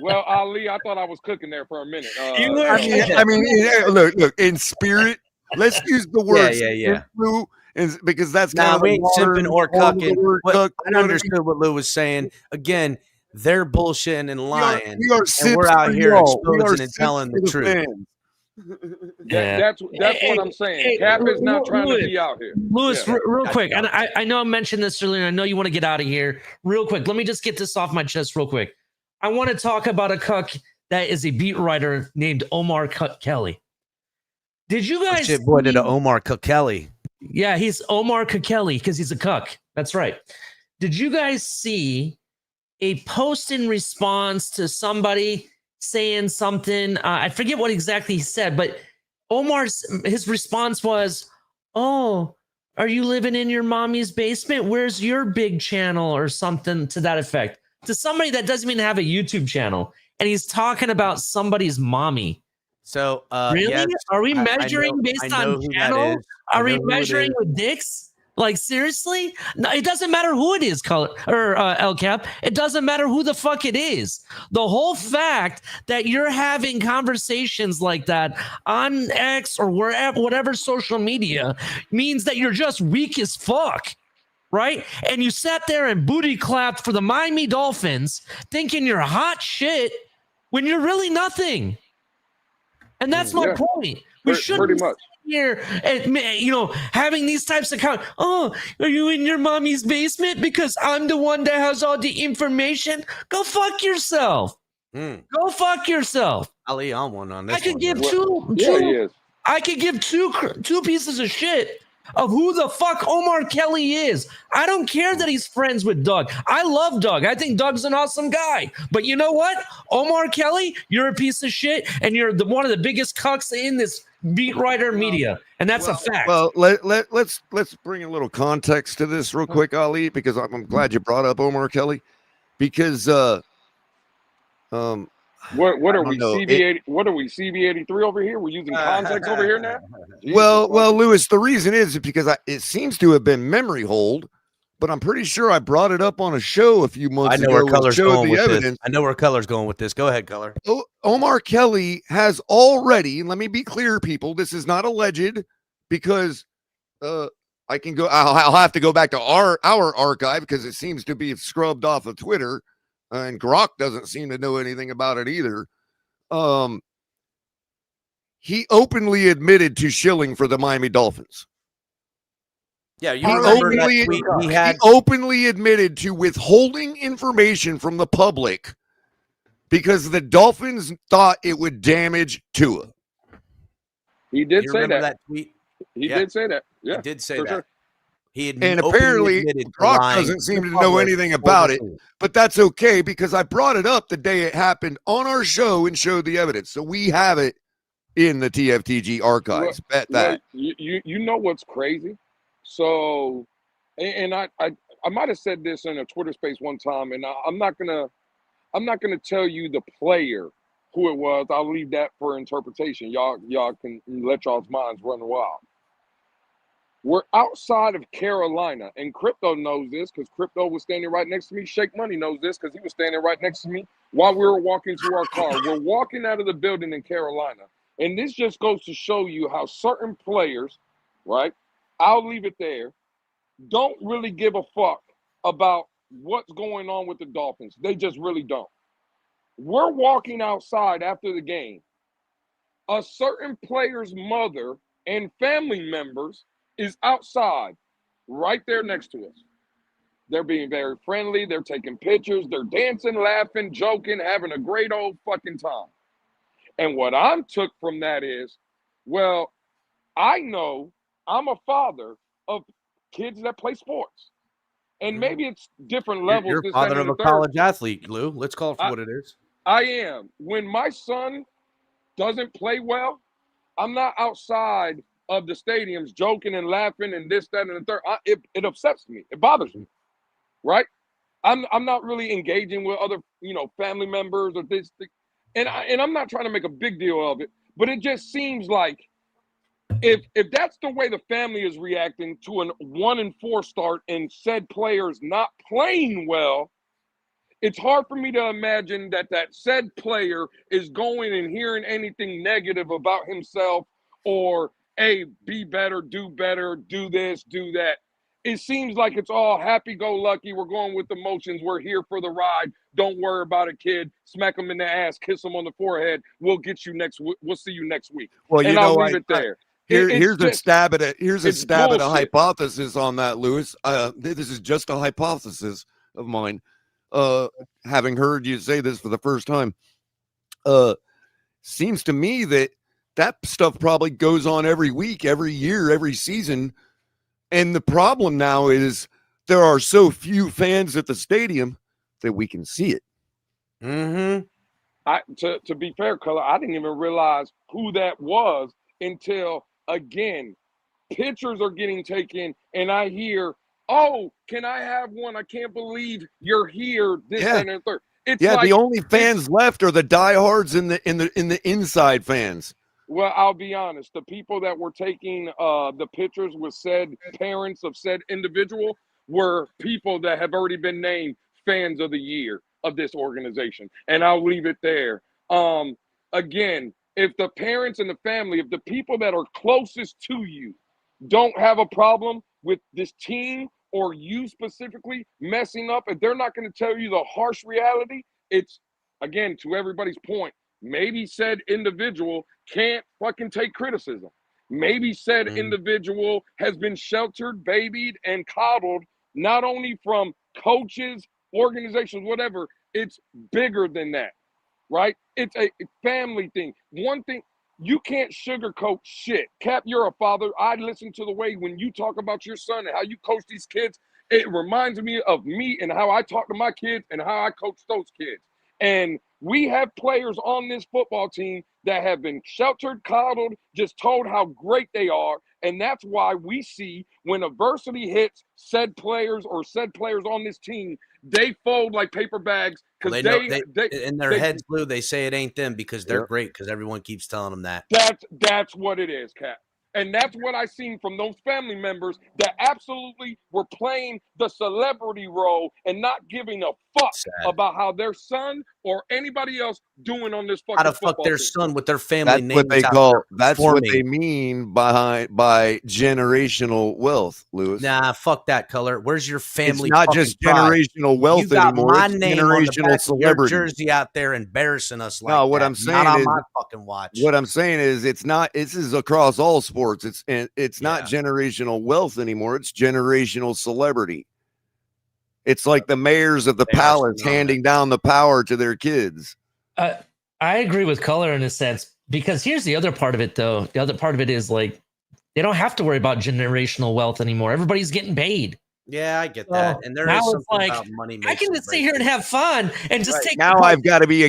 Well, Ali, I thought I was cooking there for a minute. I mean, look. In spirit, let's use the word. Yeah. Because that's kind of we ain't simping or cucking. I understood what Lou was saying. Again, they're bullshitting and lying, and we're out here exposing and telling the truth. That's what I'm saying. Cap is not trying to be out here. Lewis, real quick, and I know I mentioned this earlier. I know you want to get out of here real quick. Let me just get this off my chest real quick. I want to talk about a cuck that is a beat writer named Omar Kelly. Did you guys? Shit, boy, did Omar Kelly. Yeah, he's Omar Kelly because he's a cuck. That's right. Did you guys see a post in response to somebody saying something? I forget what exactly he said, but his response was, "Oh, are you living in your mommy's basement? Where's your big channel?" or something to that effect. To somebody that doesn't even have a YouTube channel, and he's talking about somebody's mommy. So, really? Yes, are we measuring based on channel? Are we measuring with dicks? Like, seriously? No, it doesn't matter who it is, El Cap. It doesn't matter who the fuck it is. The whole fact that you're having conversations like that on X or wherever, whatever social media, means that you're just weak as fuck. Right? And you sat there and booty clapped for the Miami Dolphins thinking you're hot shit when you're really nothing. And that's my point. We shouldn't be here and, having these types of comments. Oh, are you in your mommy's basement? Because I'm the one that has all the information. Go fuck yourself. Go fuck yourself. Ali on one on this. I could give two. I could give two pieces of shit of who the fuck Omar Kelly is. I don't care that he's friends with Doug. I love Doug. I think Doug's an awesome guy. But you know what? Omar Kelly, you're a piece of shit, and you're one of the biggest cucks in this beat writer media, and that's a fact. Well, let's bring a little context to this real quick, Ali, because I'm glad you brought up Omar Kelly, because what are we CB80? What are we CB83 over here? We're using context over here now. Well, Lewis, the reason is because it seems to have been memory hold, but I'm pretty sure I brought it up on a show a few months ago. I know where Color's going with this. I know where Color's going with this. Go ahead, Color. Omar Kelly has already, and let me be clear, people, this is not alleged, because I can go. I'll have to go back to our archive because it seems to be scrubbed off of Twitter. And Grok doesn't seem to know anything about it either. He openly admitted to shilling for the Miami Dolphins. Yeah, he openly admitted to withholding information from the public because the Dolphins thought it would damage Tua. He did say that. Tweet? He did say that. Yeah, he did say that. Sure. And apparently Brock doesn't seem to know anything about it, but that's okay because I brought it up the day it happened on our show and showed the evidence. So we have it in the TFTG archives. Bet that. You know what's crazy? So, and I might have said this in a Twitter space one time, and I'm not gonna tell you the player who it was. I'll leave that for interpretation. Y'all can let y'all's minds run wild. We're outside of Carolina, and Crypto knows this because Crypto was standing right next to me. Shake Money knows this because he was standing right next to me while we were walking to our car. We're walking out of the building in Carolina, and this just goes to show you how certain players, right? I'll leave it there, don't really give a fuck about what's going on with the Dolphins. They just really don't. We're walking outside after the game. A certain player's mother and family members is outside right there next to us. They're being very friendly. They're taking pictures. They're dancing, laughing, joking, having a great old fucking time. And what I'm took from that is, well, I know I'm a father of kids that play sports. And maybe it's different levels. You're father of a college athlete, Lou. Let's call it for what it is. I am. When my son doesn't play well, I'm not outside of the stadiums joking and laughing and this, that, and the third. It upsets me. It bothers me, right? I'm not really engaging with other, family members or this thing. And I'm not trying to make a big deal of it, but it just seems like if that's the way the family is reacting to an 1-4 start and said players not playing well, it's hard for me to imagine that said player is going and hearing anything negative about himself or, hey, be better, do this, do that. It seems like it's all happy-go-lucky. We're going with the motions. We're here for the ride. Don't worry about it, kid. Smack him in the ass, kiss him on the forehead. We'll get you next week. We'll see you next week. Well, I'll leave it there. Here's a stab at a hypothesis on that, Lewis. This is just a hypothesis of mine. Having heard you say this for the first time, seems to me that stuff probably goes on every week, every year, every season. And the problem now is there are so few fans at the stadium that we can see it. Mm-hmm. To be fair, Color, I didn't even realize who that was until, again, pictures are getting taken and I hear, oh, can I have one? I can't believe you're here. This and the third. It's like, the only fans left are the diehards in the inside fans. Well, I'll be honest. The people that were taking the pictures with said parents of said individual were people that have already been named fans of the year of this organization. And I'll leave it there. Again, if the parents and the family, if the people that are closest to you don't have a problem with this team or you specifically messing up, and they're not going to tell you the harsh reality, it's, again, to everybody's point, maybe said individual can't fucking take criticism. Maybe said individual has been sheltered, babied, and coddled, not only from coaches, organizations, whatever. It's bigger than that, right? It's a family thing. One thing, you can't sugarcoat shit. Cap, you're a father. I listen to the way when you talk about your son and how you coach these kids. It reminds me of me and how I talk to my kids and how I coach those kids. And we have players on this football team that have been sheltered, coddled, just told how great they are. And that's why we see when adversity hits said players on this team, they fold like paper bags because they in their heads, Blue, they say it ain't them because they're great because everyone keeps telling them that. That's what it is, Cap. And that's what I seen from those family members that absolutely were playing the celebrity role and not giving a fuck about how their son or anybody else doing on this fucking how to fuck their team. son with their family that's name. That's what they mean by generational wealth, Lewis. Nah, fuck that, Color. Where's your family? It's not just generational wealth you got anymore. My it's name generational on the back celebrity. Of your jersey out there embarrassing us like no, what that. I'm saying not is, on my fucking watch. What I'm saying is, it's not. This is across all sports. It's not generational wealth anymore. It's generational celebrity. It's like the mayors of the palace handing down the power to their kids. I agree with Color in a sense, because here's the other part of it, though. The other part of it is like they don't have to worry about generational wealth anymore. Everybody's getting paid. Yeah, I get that. And there is something about money. I can just sit here and have fun and just take. Now I've got to be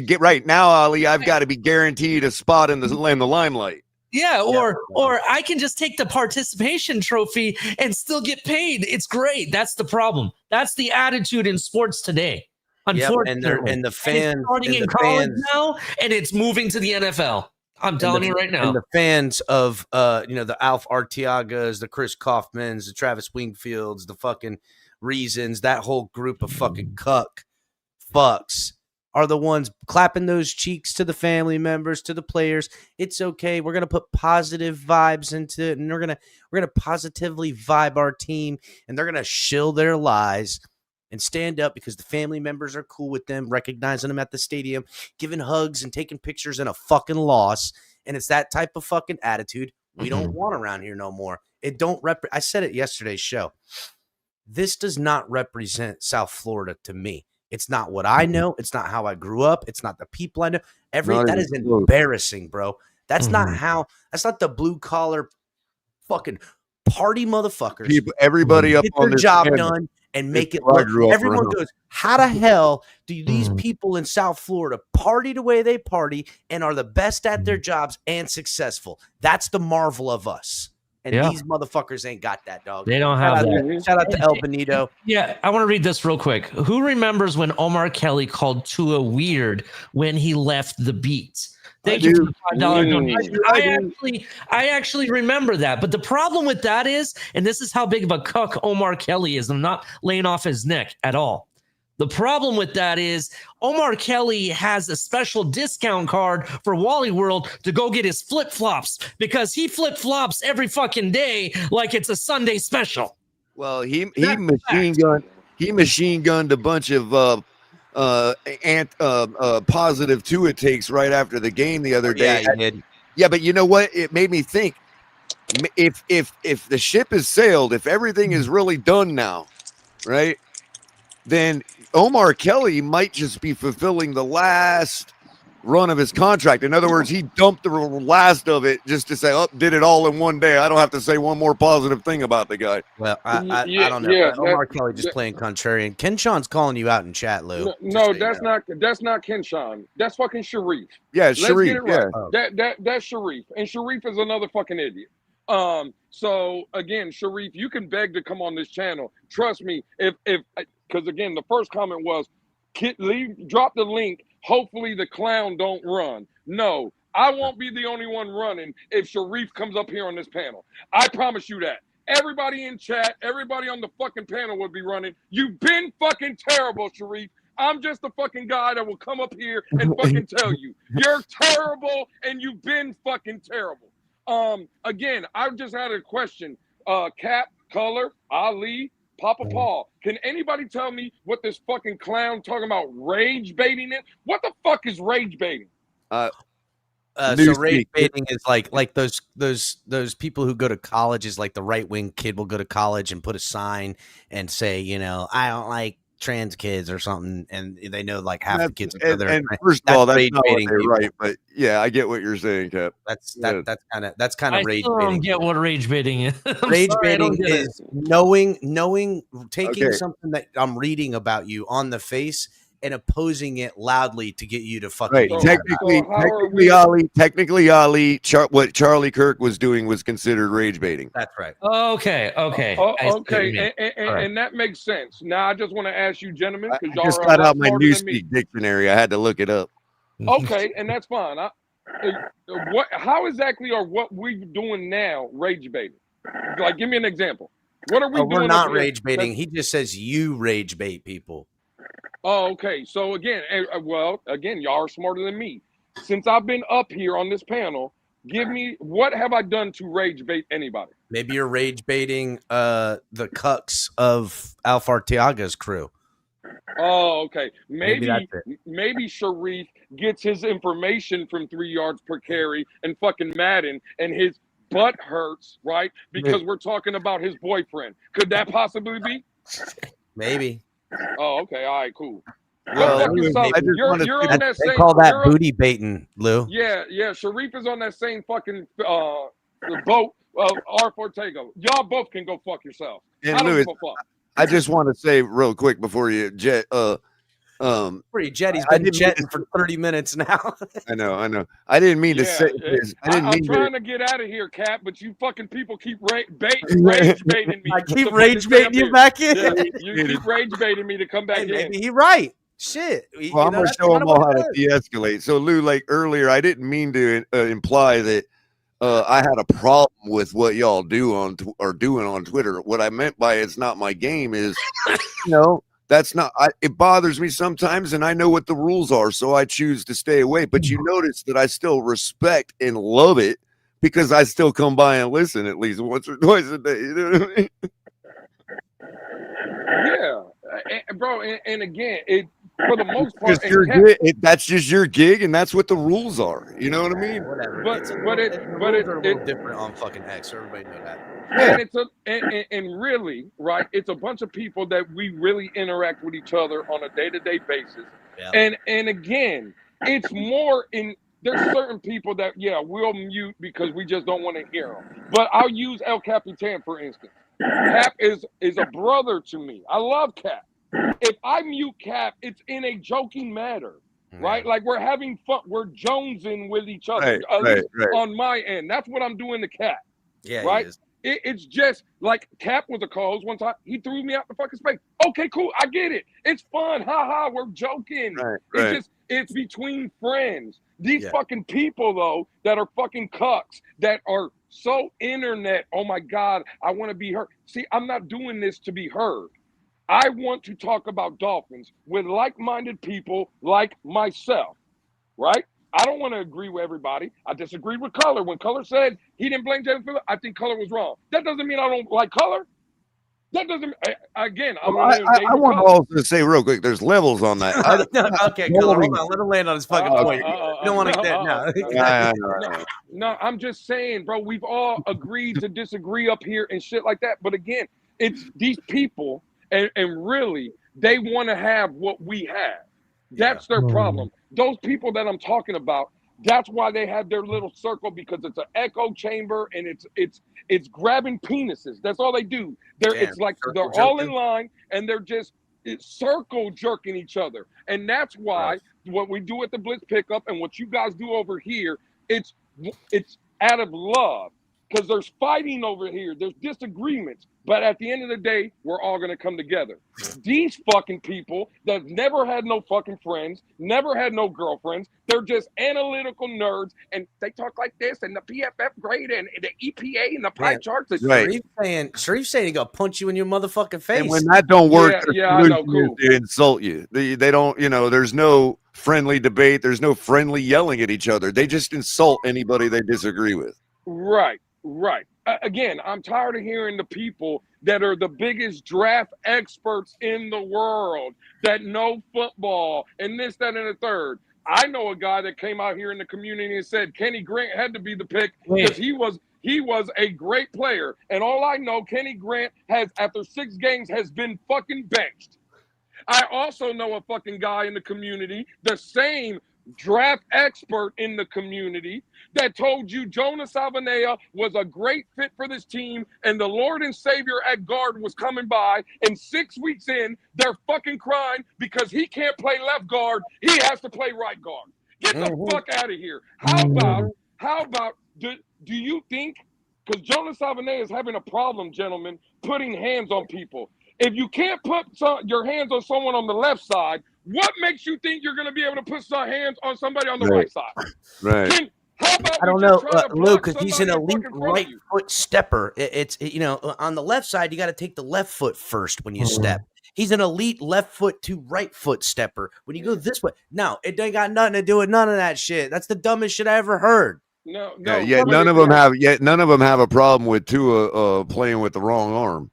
Ali. I've got to be guaranteed a spot in the limelight. Yeah, or I can just take the participation trophy and still get paid. It's great. That's the problem. That's the attitude in sports today. Unfortunately, and the fans it's starting in college now, and it's moving to the NFL. I'm telling you right now. And the fans of the Alf Artiagas, the Chris Kaufmans, the Travis Wingfields, the fucking Reasons, that whole group of fucking fucks are the ones clapping those cheeks to the family members, to the players. It's okay. We're gonna put positive vibes into it, and we're gonna positively vibe our team, and they're gonna shill their lies and stand up because the family members are cool with them, recognizing them at the stadium, giving hugs and taking pictures in a fucking loss. And it's that type of fucking attitude we don't want around here no more. It don't I said it yesterday's show. This does not represent South Florida to me. It's not what I know. It's not how I grew up. It's not the people I know. That is embarrassing, bro. That's not that's not the blue collar fucking party motherfuckers. Everybody up get on their this job channel. done and make it look. Everyone goes, how the hell do these people in South Florida party the way they party and are the best at their jobs and successful? That's the marvel of us. And these motherfuckers ain't got that, dog. They don't have that. Shout out to El Benito. Yeah, I want to read this real quick. Who remembers when Omar Kelly called Tua weird when he left the Beats? Thank you for the $5 donation. I actually remember that. But the problem with that is, and this is how big of a cuck Omar Kelly is, I'm not laying off his neck at all. The problem with that is Omar Kelly has a special discount card for Wally World to go get his flip-flops because he flip-flops every fucking day like it's a Sunday special. Well, he machine gunned a bunch of positive Tua takes right after the game the other day. Yeah, he did. Yeah, but you know what? It made me think, if the ship has sailed, if everything is really done now, right? Then Omar Kelly might just be fulfilling the last run of his contract. In other words, he dumped the last of it just to say, did it all in one day. I don't have to say one more positive thing about the guy. Well, I don't know. Yeah, Omar Kelly just playing contrarian. Ken Sean's calling you out in chat, Lou. No, that's not Ken Sean. That's fucking Sharif. Yeah, Sharif. Let's get it right. Yeah. That's Sharif. And Sharif is another fucking idiot. So again, Sharif, you can beg to come on this channel. Trust me, because again, the first comment was, drop the link. Hopefully the clown don't run. No, I won't be the only one running if Sharif comes up here on this panel. I promise you that. Everybody in chat, everybody on the fucking panel would be running. You've been fucking terrible, Sharif. I'm just the fucking guy that will come up here and fucking tell you. You're terrible and you've been fucking terrible. Again, I just had a question. Cap, Color, Ali, Papa Paul, can anybody tell me what this fucking clown talking about rage baiting it? What the fuck is rage baiting? So rage baiting is like those people who go to college, is like the right wing kid will go to college and put a sign and say, I don't like trans kids or something, and they know like half the kids are there. And first of all, that's not what they're right, but yeah, I get what you're saying, Cap. That's kind of rage baiting. I don't get what rage baiting is. Rage baiting is taking something that I'm reading about you on the face and opposing it loudly to get you to fucking. Right. Technically, Ali, what Charlie Kirk was doing was considered rage baiting. That's right. Okay. And that makes sense. Now, I just want to ask you, gentlemen, because I just got out my Newspeak dictionary. I had to look it up. Okay, and that's fine. How exactly are what we're doing now rage baiting? Like, give me an example. What are we doing? We're not rage baiting. He just says you rage bait people. Oh, okay. So again, y'all are smarter than me. Since I've been up here on this panel, give me, what have I done to rage bait anybody? Maybe you're rage baiting the cucks of Alfar Tiaga's crew. Oh, okay. Maybe Sharif gets his information from 3 yards per carry and fucking Madden, and his butt hurts, right? Because we're talking about his boyfriend. Could that possibly be? Maybe. Oh, okay. All right, cool. Well, you're on that same. They call that booty baiting, Lou. Yeah. Sharif is on that same fucking boat. R. Fortego. Y'all both can go fuck yourself. And Lou, I just want to say real quick before you jet. Pretty jet. He's been jetting for 30 minutes now. I know. I didn't mean to say. I'm trying to get out of here, Cap, but you fucking people keep rage baiting me. I keep rage baiting you back in. Yeah, you keep rage baiting me to come back in. Maybe he's right. Shit. Well, I'm gonna show them all how to de-escalate. So, Lou, like earlier, I didn't mean to imply that I had a problem with what y'all doing on Twitter. What I meant by it's not my game is, that's not. It bothers me sometimes, and I know what the rules are, so I choose to stay away. But you notice that I still respect and love it because I still come by and listen at least once or twice a day. You know what I mean? Yeah, bro. And again, it for the most part, Just your that's just your gig, and that's what the rules are. You know what I mean? Whatever. But the but rules are a little different on fucking X. So everybody know that. and it's and really, right? It's a bunch of people that we really interact with each other on a day-to-day basis. Yeah. And again, it's more in. There's certain people that we'll mute because we just don't want to hear them. But I'll use El Capitan for instance. Cap is a brother to me. I love Cap. If I mute Cap, it's in a joking manner, right? Like we're having fun. We're jonesing with each other. Right. On my end, that's what I'm doing to Cap. Yeah, right. It's just like Cap was a co-host one time. He threw me out the fucking space. Okay, cool. I get it. It's fun. Ha ha. We're joking. Right. It's between friends. These fucking people though that are fucking cucks that are so internet. Oh my God, I want to be heard. See, I'm not doing this to be heard. I want to talk about Dolphins with like-minded people like myself, right? I don't want to agree with everybody. I disagreed with Color. When Color said he didn't blame James Phillips, I think Color was wrong. That doesn't mean I don't like Color. That doesn't, again, I want to also say real quick, there's levels on that. Okay, Color, hold on. Let him land on his fucking point. You don't want to get No, I'm just saying, bro, we've all agreed to disagree up here and shit like that. But again, it's these people, and really, they want to have what we have. That's their problem. Those people that I'm talking about, that's why they have their little circle, because it's an echo chamber and it's grabbing penises. That's all they do. It's like they're all in line and they're just circle jerking each other. And that's why what we do at the Blitz Pickup and what you guys do over here, it's out of love, because there's fighting over here. There's disagreements. But at the end of the day, we're all going to come together. These fucking people that never had no fucking friends, never had no girlfriends, they're just analytical nerds, and they talk like this, and the PFF grade, and the EPA, and the pie charts. Sharif saying he got to punch you in your motherfucking face. And when that don't work, I know, cool. They insult you. They don't, there's no friendly debate. There's no friendly yelling at each other. They just insult anybody they disagree with. Right. Again, I'm tired of hearing the people that are the biggest draft experts in the world that know football and this, that, and the third. I know a guy that came out here in the community and said Kenny Grant had to be the pick because he was a great player. And all I know, Kenny Grant has, after 6 games, has been fucking benched. I also know a fucking guy in the community, the same draft expert in the community, that told you Jonas Avenea was a great fit for this team and the Lord and Savior at guard was coming by, and 6 weeks in, they're fucking crying because he can't play left guard. He has to play right guard. Get the fuck out of here. How about, do you think, because Jonas Avenea is having a problem, gentlemen, putting hands on people. If you can't put your hands on someone on the left side, what makes you think you're going to be able to put some hands on somebody on the right side? Right. I don't know, Luke, because he's an elite right foot stepper. It's on the left side, you got to take the left foot first when you step. He's an elite left foot to right foot stepper. When you go this way, no, it ain't got nothing to do with none of that shit. That's the dumbest shit I ever heard. No. None of them have a problem with Tua playing with the wrong arm.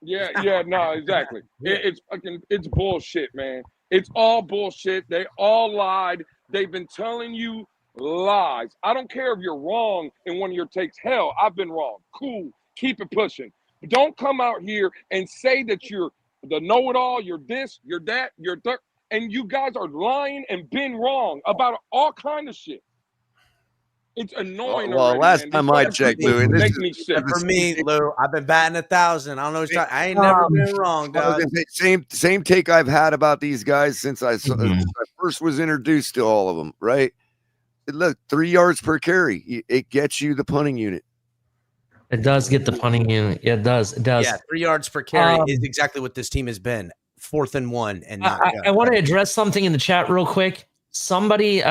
No, exactly. It's bullshit, man. It's all bullshit. They all lied. They've been telling you lies. I don't care if you're wrong in one of your takes. Hell, I've been wrong. Cool. Keep it pushing. But don't come out here and say that you're the know-it-all, you're this, you're that, you're that, and you guys are lying and been wrong about all kind of shit. It's annoying. Well, last time I checked, Lou, and makes me sick. For me, Lou, I've been batting 1,000. I don't know what you're talking. I ain't never been wrong, dog. Same take I've had about these guys since I first was introduced to all of them. Right? Look, 3 yards per carry. It gets you the punting unit. It does get the punting unit. Yeah, it does. It does. Yeah, 3 yards per carry is exactly what this team has been. 4th and 1, and I want to address something in the chat real quick. Somebody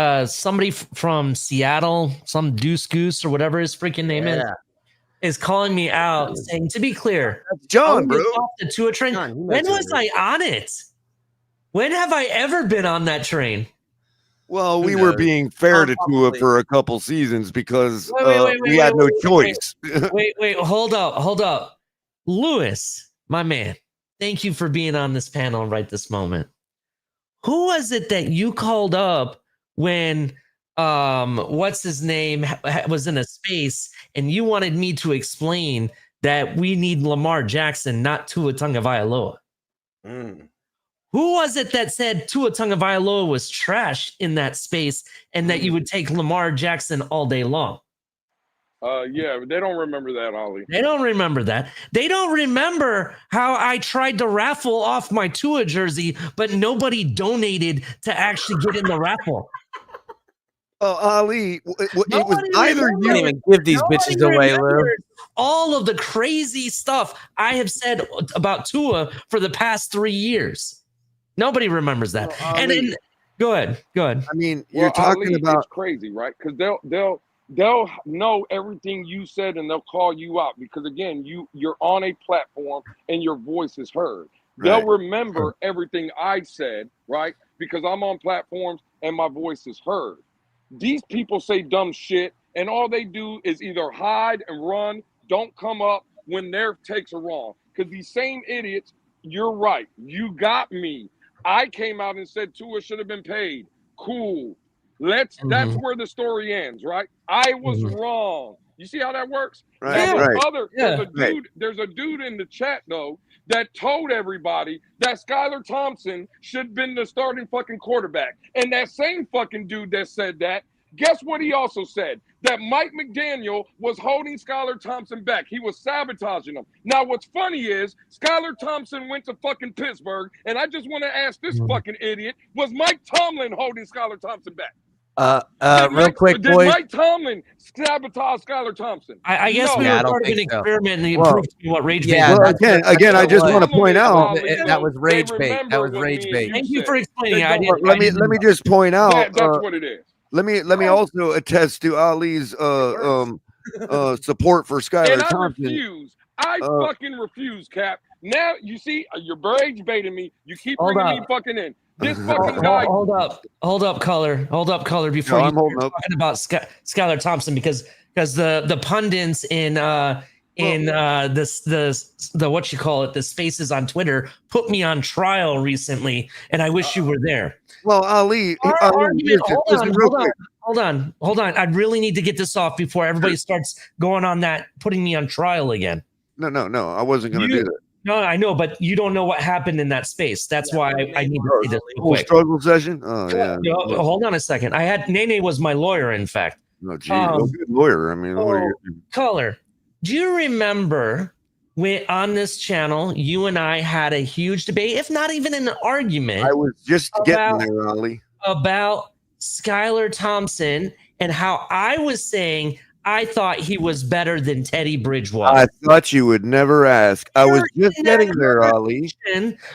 from Seattle, some Deuce Goose or whatever his freaking name is calling me out, saying, to be clear, that's John, bro. Off the Tua train. When was I on it? When have I ever been on that train? Well, we were being fair to Tua for a couple seasons because we had no choice. Wait, hold up. Lewis, my man, thank you for being on this panel right this moment. Who was it that you called up when what's his name was in a space and you wanted me to explain that we need Lamar Jackson, not Tua Tagovailoa? Who was it that said Tua Tagovailoa was trash in that space and that you would take Lamar Jackson all day long? Yeah, they don't remember that, Ollie. They don't remember that. They don't remember how I tried to raffle off my Tua jersey, but nobody donated to actually get in the raffle. Ali, it was either you and give these bitches away, Lou. All of the crazy stuff I have said about Tua for the past 3 years. Nobody remembers that. And then, go ahead. I mean, you're talking Ali, about it's crazy, right? Because they'll know everything you said and they'll call you out because again, you're on a platform and your voice is heard. They'll remember everything I said, right? Because I'm on platforms and my voice is heard. These people say dumb shit and all they do is either hide and run, don't come up when their takes are wrong. Because these same idiots, you're right. You got me. I came out and said Tua should have been paid. Cool. That's where the story ends, right? I was wrong. You see how that works? There's a dude in the chat though that told everybody that Skylar Thompson should have been the starting fucking quarterback. And that same fucking dude that said that, guess what he also said? That Mike McDaniel was holding Skylar Thompson back. He was sabotaging him. Now, what's funny is Skylar Thompson went to fucking Pittsburgh, and I just want to ask this fucking idiot, was Mike Tomlin holding Skylar Thompson back? Real quick, boys. Did Mike Tomlin sabotage Skylar Thompson? I guess we were part of an experiment and they proved to me what rage bait is. Again, I just want to point out that was rage bait. That was rage bait. Thank you for explaining. Let me just point out. That's what it is. Let me also attest to Ali's support for Skylar Thompson. I fucking refuse, Cap. Now you see you're rage baiting me. You keep bringing me fucking in. This fucking guy. Hold up, color. Before you start talking about Skylar Thompson, because the pundits in the what you call it, the spaces on Twitter put me on trial recently, and I wish you were there. Well, Ali, hold on. I really need to get this off before everybody starts going on that, putting me on trial again. No. I wasn't going to do that. No, I know, but you don't know what happened in that space. That's why I need to see this real quick. Struggle session? Oh, yeah. Hold on a second. Nene was my lawyer, in fact. No, geez, good lawyer. I mean, Color. Do you remember when on this channel, you and I had a huge debate, if not even an argument? I was just getting there, Ali. About Skylar Thompson and how I was saying I thought he was better than Teddy Bridgewater. I thought you would never ask. I was just getting there, Ali.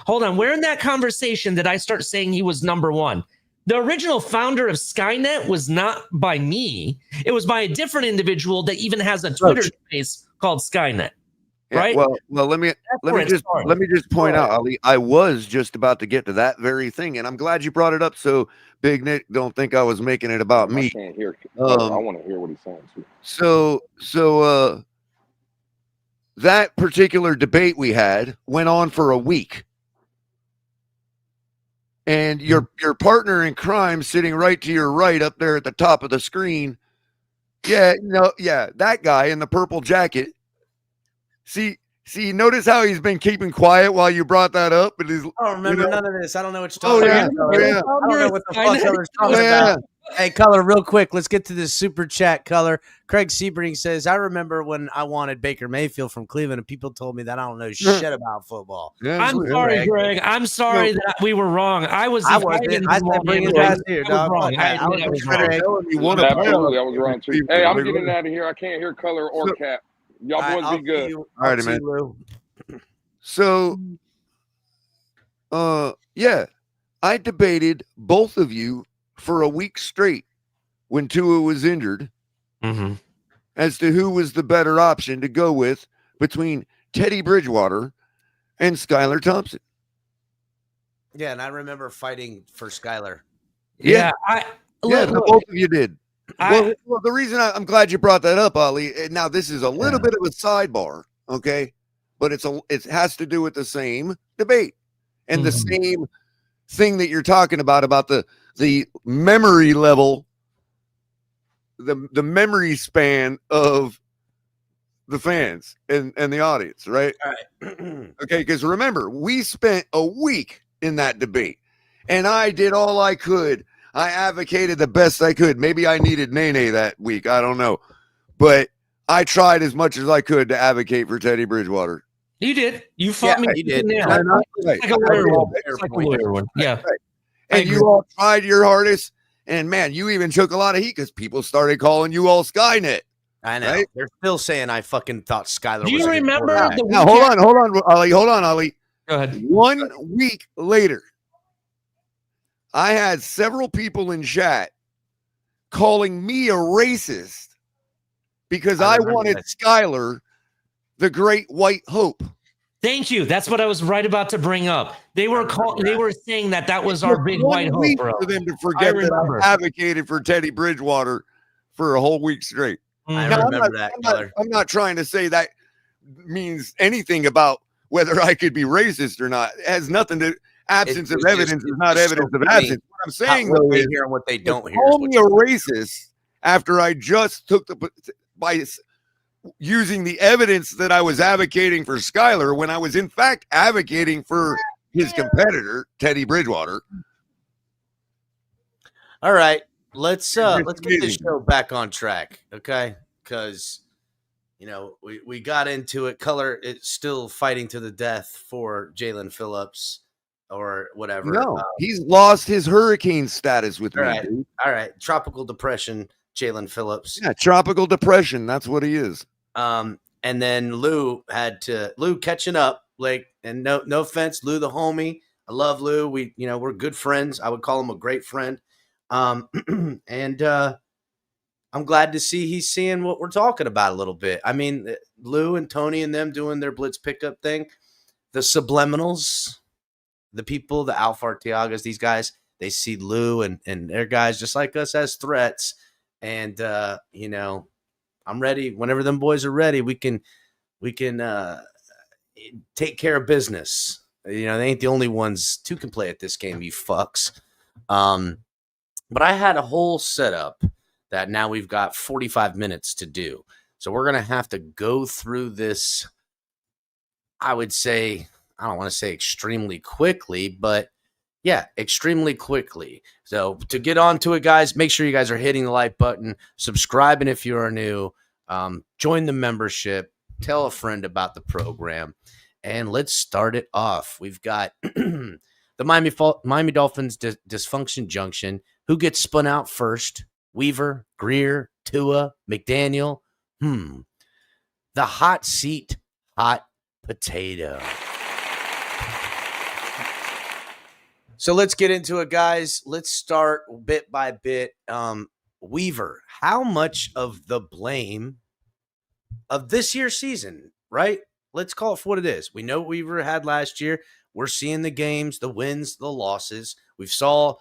Hold on. Where in that conversation did I start saying he was number one? The original founder of Skynet was not by me. It was by a different individual that even has a Twitter space called Skynet. Right? Well, let me just point out, Ali, I was just about to get to that very thing, and I'm glad you brought it up. So Big Nick don't think I was making it about me. I can't hear. I want to hear what he's saying too. So that particular debate we had went on for a week, and your partner in crime sitting right to your right up there at the top of the screen. That guy in the purple jacket. See, notice how he's been keeping quiet while you brought that up. I don't remember none of this. I don't know what you're talking about. Yeah. I don't know what the fuck Color's talking about. Hey, Color, real quick, let's get to this super chat, Color. Craig Sebring says, I remember when I wanted Baker Mayfield from Cleveland and people told me that I don't know shit about football. I'm sorry, Greg. I'm sorry that we were wrong. I said bring his ass here, dog. I was wrong too. Hey, I'm getting out of here. I can't hear Color or Cap. Y'all boys be good. All right, man. So, I debated both of you for a week straight when Tua was injured as to who was the better option to go with between Teddy Bridgewater and Skylar Thompson. Yeah, and I remember fighting for Skylar. Both of you did. Well, the reason I'm glad you brought that up, Ali, now this is a little bit of a sidebar, okay? but it has to do with the same debate and the same thing that you're talking about the memory level, the memory span of the fans and the audience, right? All right. Okay, because remember, we spent a week in that debate, and I did all I could. I advocated the best I could. Maybe I needed Nene that week. I don't know. But I tried as much as I could to advocate for Teddy Bridgewater. You did. You fought me. You did. Yeah. Right. Like a lawyer one. It's like a lawyer one. Yeah. Right. And you all tried your hardest. And man, you even took a lot of heat because people started calling you all Skynet. I know. Right? They're still saying I fucking thought Skyler. Do you remember the now, hold on, Ali. Go ahead. 1 week later, I had several people in chat calling me a racist because I wanted Skyler, the great white hope. Thank you. That's what I was right about to bring up. They were saying that was our big white hope, bro. For them to forget that I advocated for Teddy Bridgewater for a whole week straight. I Now, remember that. I'm not trying to say that means anything about whether I could be racist or not. It has nothing to. Absence of evidence is not evidence of absence. What I'm saying is, hearing what they don't hear. Call me a racist after I just took by using the evidence that I was advocating for Skyler when I was in fact advocating for his competitor Teddy Bridgewater. All right, let's get this show back on track, okay? Because we got into it. Color is still fighting to the death for Jalen Phillips or whatever. No, he's lost his hurricane status with me. Dude. All right, tropical depression, Jalen Phillips. Yeah, tropical depression. That's what he is. And then Lou catching up. Like, and no offense, Lou the homie. I love Lou. We're good friends. I would call him a great friend. And I'm glad to see he's seeing what we're talking about a little bit. I mean, Lou and Tony and them doing their blitz pickup thing, the subliminals, the people, the Alpha Arteagas, these guys, they see Lou and their guys just like us as threats. And, I'm ready. Whenever them boys are ready, we can take care of business. They ain't the only ones who can play at this game, you fucks. But I had a whole setup that now we've got 45 minutes to do. So we're going to have to go through this, I would say, I don't want to say extremely quickly, but yeah, extremely quickly. So to get on to it, guys, make sure you guys are hitting the like button, subscribing if you are new, join the membership, tell a friend about the program, and let's start it off. We've got the Miami Dolphins Disfunction Junction. Who gets spun out first? Weaver, Grier, Tua, McDaniel. The hot seat, hot potato. So let's get into it, guys. Let's start bit by bit. Weaver, how much of the blame of this year's season, right? Let's call it for what it is. We know what Weaver had last year. We're seeing the games, the wins, the losses. We've saw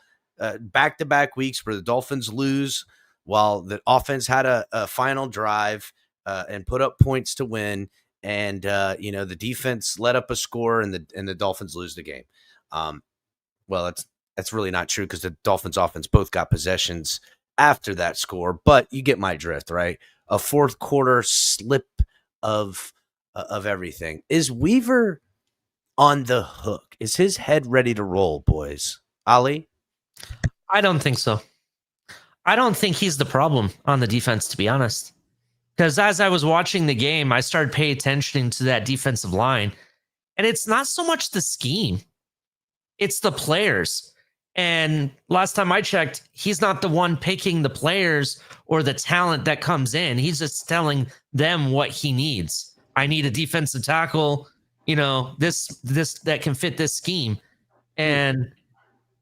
back-to-back weeks where the Dolphins lose while the offense had a final drive and put up points to win. And, the defense let up a score and the Dolphins lose the game. Well, that's really not true because the Dolphins offense both got possessions after that score, but you get my drift, right? A fourth quarter slip of everything. Is Weaver on the hook? Is his head ready to roll, boys? Ali? I don't think so. I don't think he's the problem on the defense, to be honest. Because as I was watching the game, I started paying attention to that defensive line. And it's not so much the scheme. It's the players. And last time I checked, he's not the one picking the players or the talent that comes in. He's just telling them what he needs. I need a defensive tackle, this that can fit this scheme. And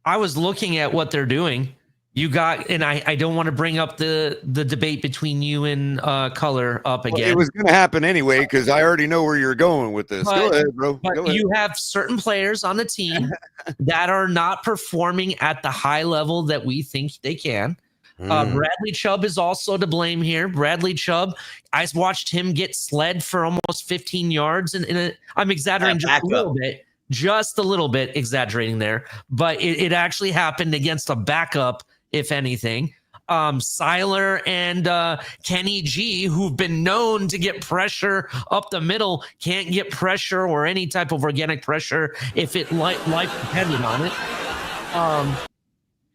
I was looking at what they're doing. You got, and I don't want to bring up the debate between you and Color up again. Well, it was going to happen anyway because I already know where you're going with this. Go ahead, bro. But Go ahead. You have certain players on the team that are not performing at the high level that we think they can. Bradley Chubb is also to blame here. Bradley Chubb, I watched him get sled for almost 15 yards. I'm exaggerating just a little bit exaggerating there, but it actually happened against a backup, if anything. Seiler and Kenny G, who've been known to get pressure up the middle, can't get pressure or any type of organic pressure if it life depended on it.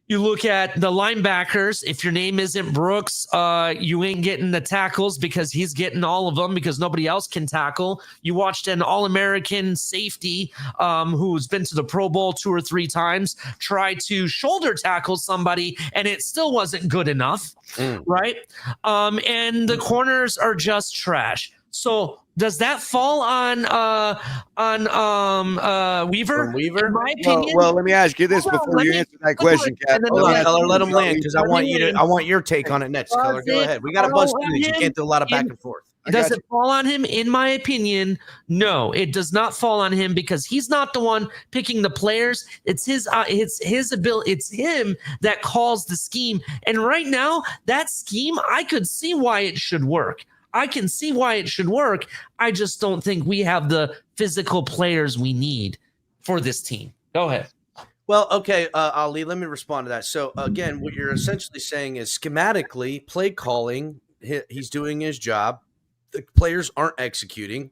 You look at the linebackers. If your name isn't Brooks, you ain't getting the tackles because he's getting all of them because nobody else can tackle. You watched an All-American safety who's been to the Pro Bowl 2 or 3 times try to shoulder tackle somebody, and it still wasn't good enough, right? And the corners are just trash. So does that fall on Weaver? Weaver? In my opinion. Well, let me ask you this before you answer that question, Cap. Hold on, Color, let him land because I want your take on it next. Color, go ahead. We got to buzz through these. You can't do a lot of back and forth. Does it fall on him? In my opinion, no, it does not fall on him because he's not the one picking the players. It's his ability. It's him that calls the scheme. And right now, that scheme, I could see why it should work. I can see why it should work. I just don't think we have the physical players we need for this team. Go ahead. Well, okay, Ali, let me respond to that. So, again, what you're essentially saying is schematically, play calling, he's doing his job. The players aren't executing.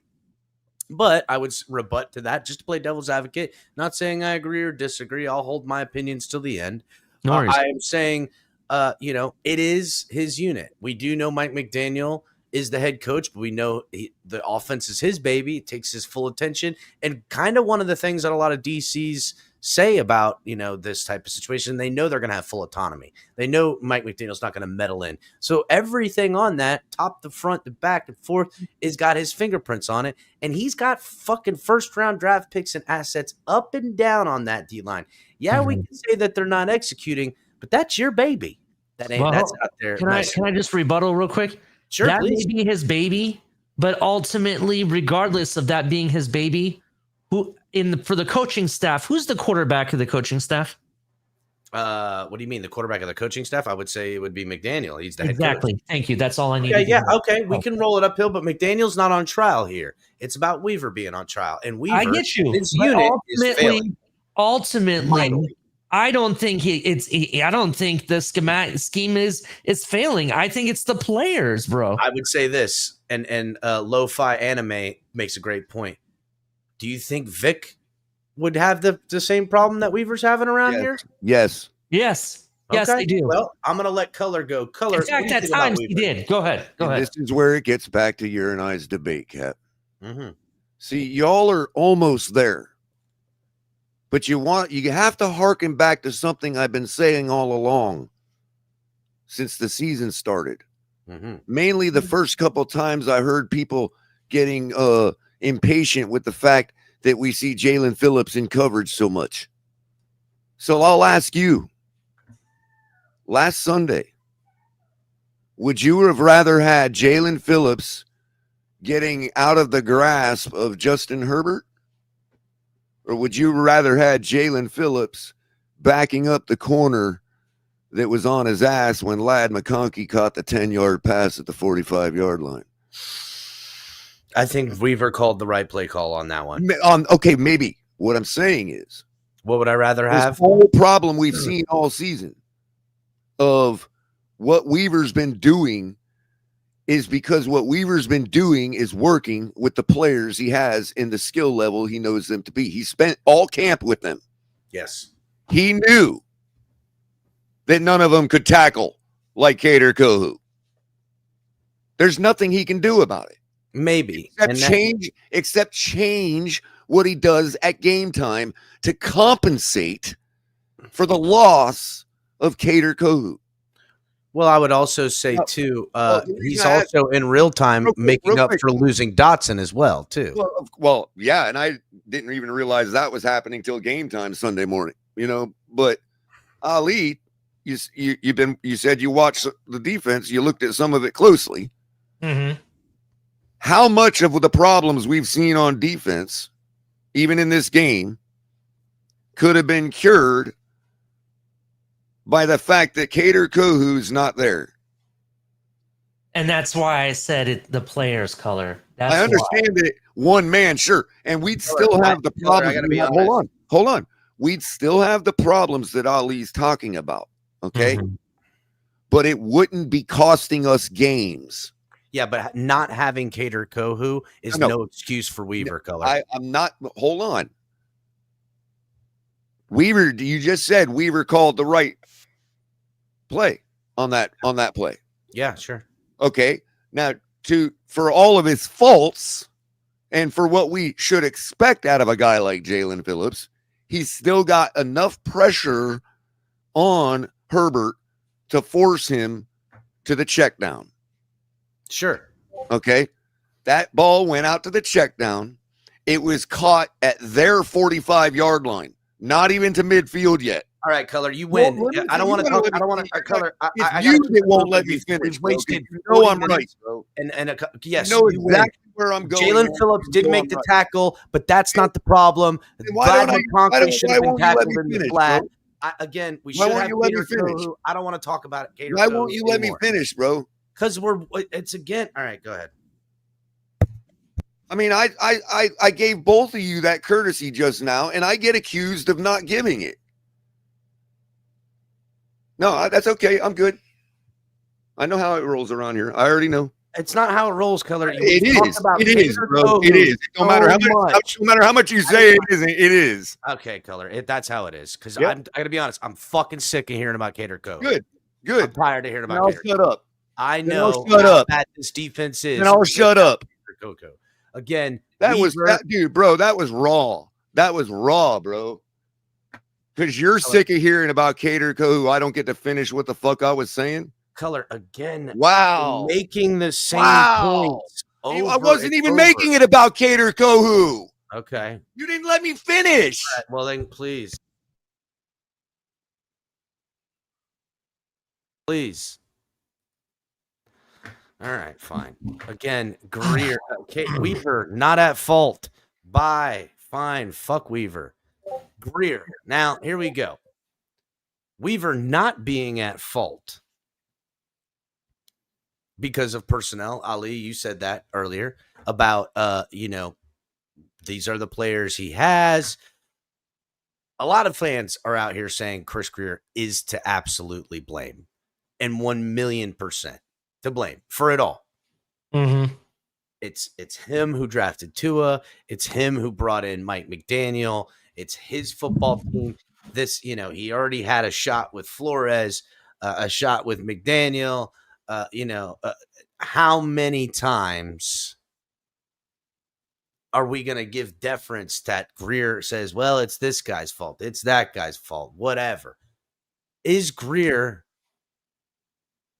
But I would rebut to that just to play devil's advocate. Not saying I agree or disagree. I'll hold my opinions till the end. No worries. I am saying, it is his unit. We do know Mike McDaniel is the head coach, but we know the offense is his baby. It takes his full attention. And kind of one of the things that a lot of DCs say about, this type of situation, they know they're going to have full autonomy. They know Mike McDaniel's not going to meddle in. So everything on that, top to front to back and forth, is got his fingerprints on it. And he's got fucking first-round draft picks and assets up and down on that D-line. Yeah, we can say that they're not executing, but that's your baby. That's out there. Can I just rebuttal real quick? Sure, that please. may be his baby, but ultimately, regardless of that being his baby, for the coaching staff, who's the quarterback of the coaching staff? What do you mean, the quarterback of the coaching staff? I would say it would be McDaniel. He's the head coach. Thank you. That's all I need. Yeah. Okay, we can roll it uphill, but McDaniel's not on trial here. It's about Weaver being on trial, and Weaver, I get you. His unit is failing. Ultimately, I don't think I don't think the scheme is failing. I think it's the players, bro. I would say this, and Lo-Fi Anime makes a great point. Do you think Vic would have the same problem that Weaver's having around here? Yes. Yes, Okay. they do. Well, I'm going to let Color go. Color. In fact, at times he did. Go ahead. This is where it gets back to your and I's debate, Cap. Mm-hmm. See, y'all are almost there. But you have to hearken back to something I've been saying all along since the season started. Mm-hmm. Mainly the first couple times I heard people getting impatient with the fact that we see Jalen Phillips in coverage so much. So I'll ask you, last Sunday, would you have rather had Jalen Phillips getting out of the grasp of Justin Herbert? Or would you rather had Jalen Phillips backing up the corner that was on his ass when Ladd McConkey caught the 10-yard pass at the 45-yard line? I think Weaver called the right play call on that one. Okay, maybe. What I'm saying is, what would I rather have? The whole problem we've seen all season of what Weaver's been doing is because what Weaver's been doing is working with the players he has in the skill level he knows them to be. He spent all camp with them. Yes. He knew that none of them could tackle like Kader Kohou. There's nothing he can do about it. Maybe. Except change what he does at game time to compensate for the loss of Kader Kohou. Well, I would also say, too, he's also in real time making up for losing Dotson as well, too. Well, yeah, and I didn't even realize that was happening till game time Sunday morning, But Ali, you said you watched the defense, you looked at some of it closely. Mm-hmm. How much of the problems we've seen on defense, even in this game, could have been cured by the fact that Cater Kohu's not there. And that's why I said it, the player's color. That's I understand it. One man, sure. And we'd still have the problems. Hold on. We'd still have the problems that Ali's talking about. Okay. Mm-hmm. But it wouldn't be costing us games. Yeah, but not having Cater Kohu is no excuse for Weaver color. I'm not. Hold on. Weaver, you just said Weaver called the right play on that play. Yeah, sure. Okay. Now, for all of his faults and for what we should expect out of a guy like Jalen Phillips, he's still got enough pressure on Herbert to force him to the check down. Sure. Okay. That ball went out to the check down. It was caught at their 45-yard line, not even to midfield yet. All right, Color, you win. Well, I don't want to talk. I don't want to. Color, it won't let me finish. Wasted. No, I'm right, bro. And yes, you know exactly where I'm going. Jalen Phillips did make the tackle, but that's not the problem. Why should have been tackled in the flat. Again, we should have Cater Kohu. I don't want to talk about it. Why won't you let me finish, bro? Because it's again. All right, go ahead. I mean, I gave both of you that courtesy just now, and I get accused of not giving it. No, that's okay. I'm good. I know how it rolls around here. I already know. It's not how it rolls, Color. It is, bro. It is. No matter how much you say it isn't. It is. Okay, Color. That's how it is. Because I got to be honest. I'm fucking sick of hearing about Cater Kohu. Good. I'm tired of hearing about Cater Kohu. Shut up. I know how bad this defense is. And I'll shut up. Again, that was raw. That was raw, bro. Because you're sick of hearing about Cater Kohu. I don't get to finish what the fuck I was saying. Color again. Wow. Making the same points. I wasn't even making it about Cater Kohu. Okay. You didn't let me finish. Right, well, then please. Please. All right, fine. Again, Grier. Weaver, not at fault. Bye. Fine. Fuck Weaver. Grier. Now, here we go. Weaver not being at fault because of personnel. Ali, you said that earlier about, these are the players he has. A lot of fans are out here saying Chris Grier is to absolutely blame, and 1,000,000% to blame for it all. Mm-hmm. It's him who drafted Tua. It's him who brought in Mike McDaniel. It's his football team. He already had a shot with Flores, a shot with McDaniel. How many times are we going to give deference that Grier says, well, it's this guy's fault. It's that guy's fault, whatever. Is Grier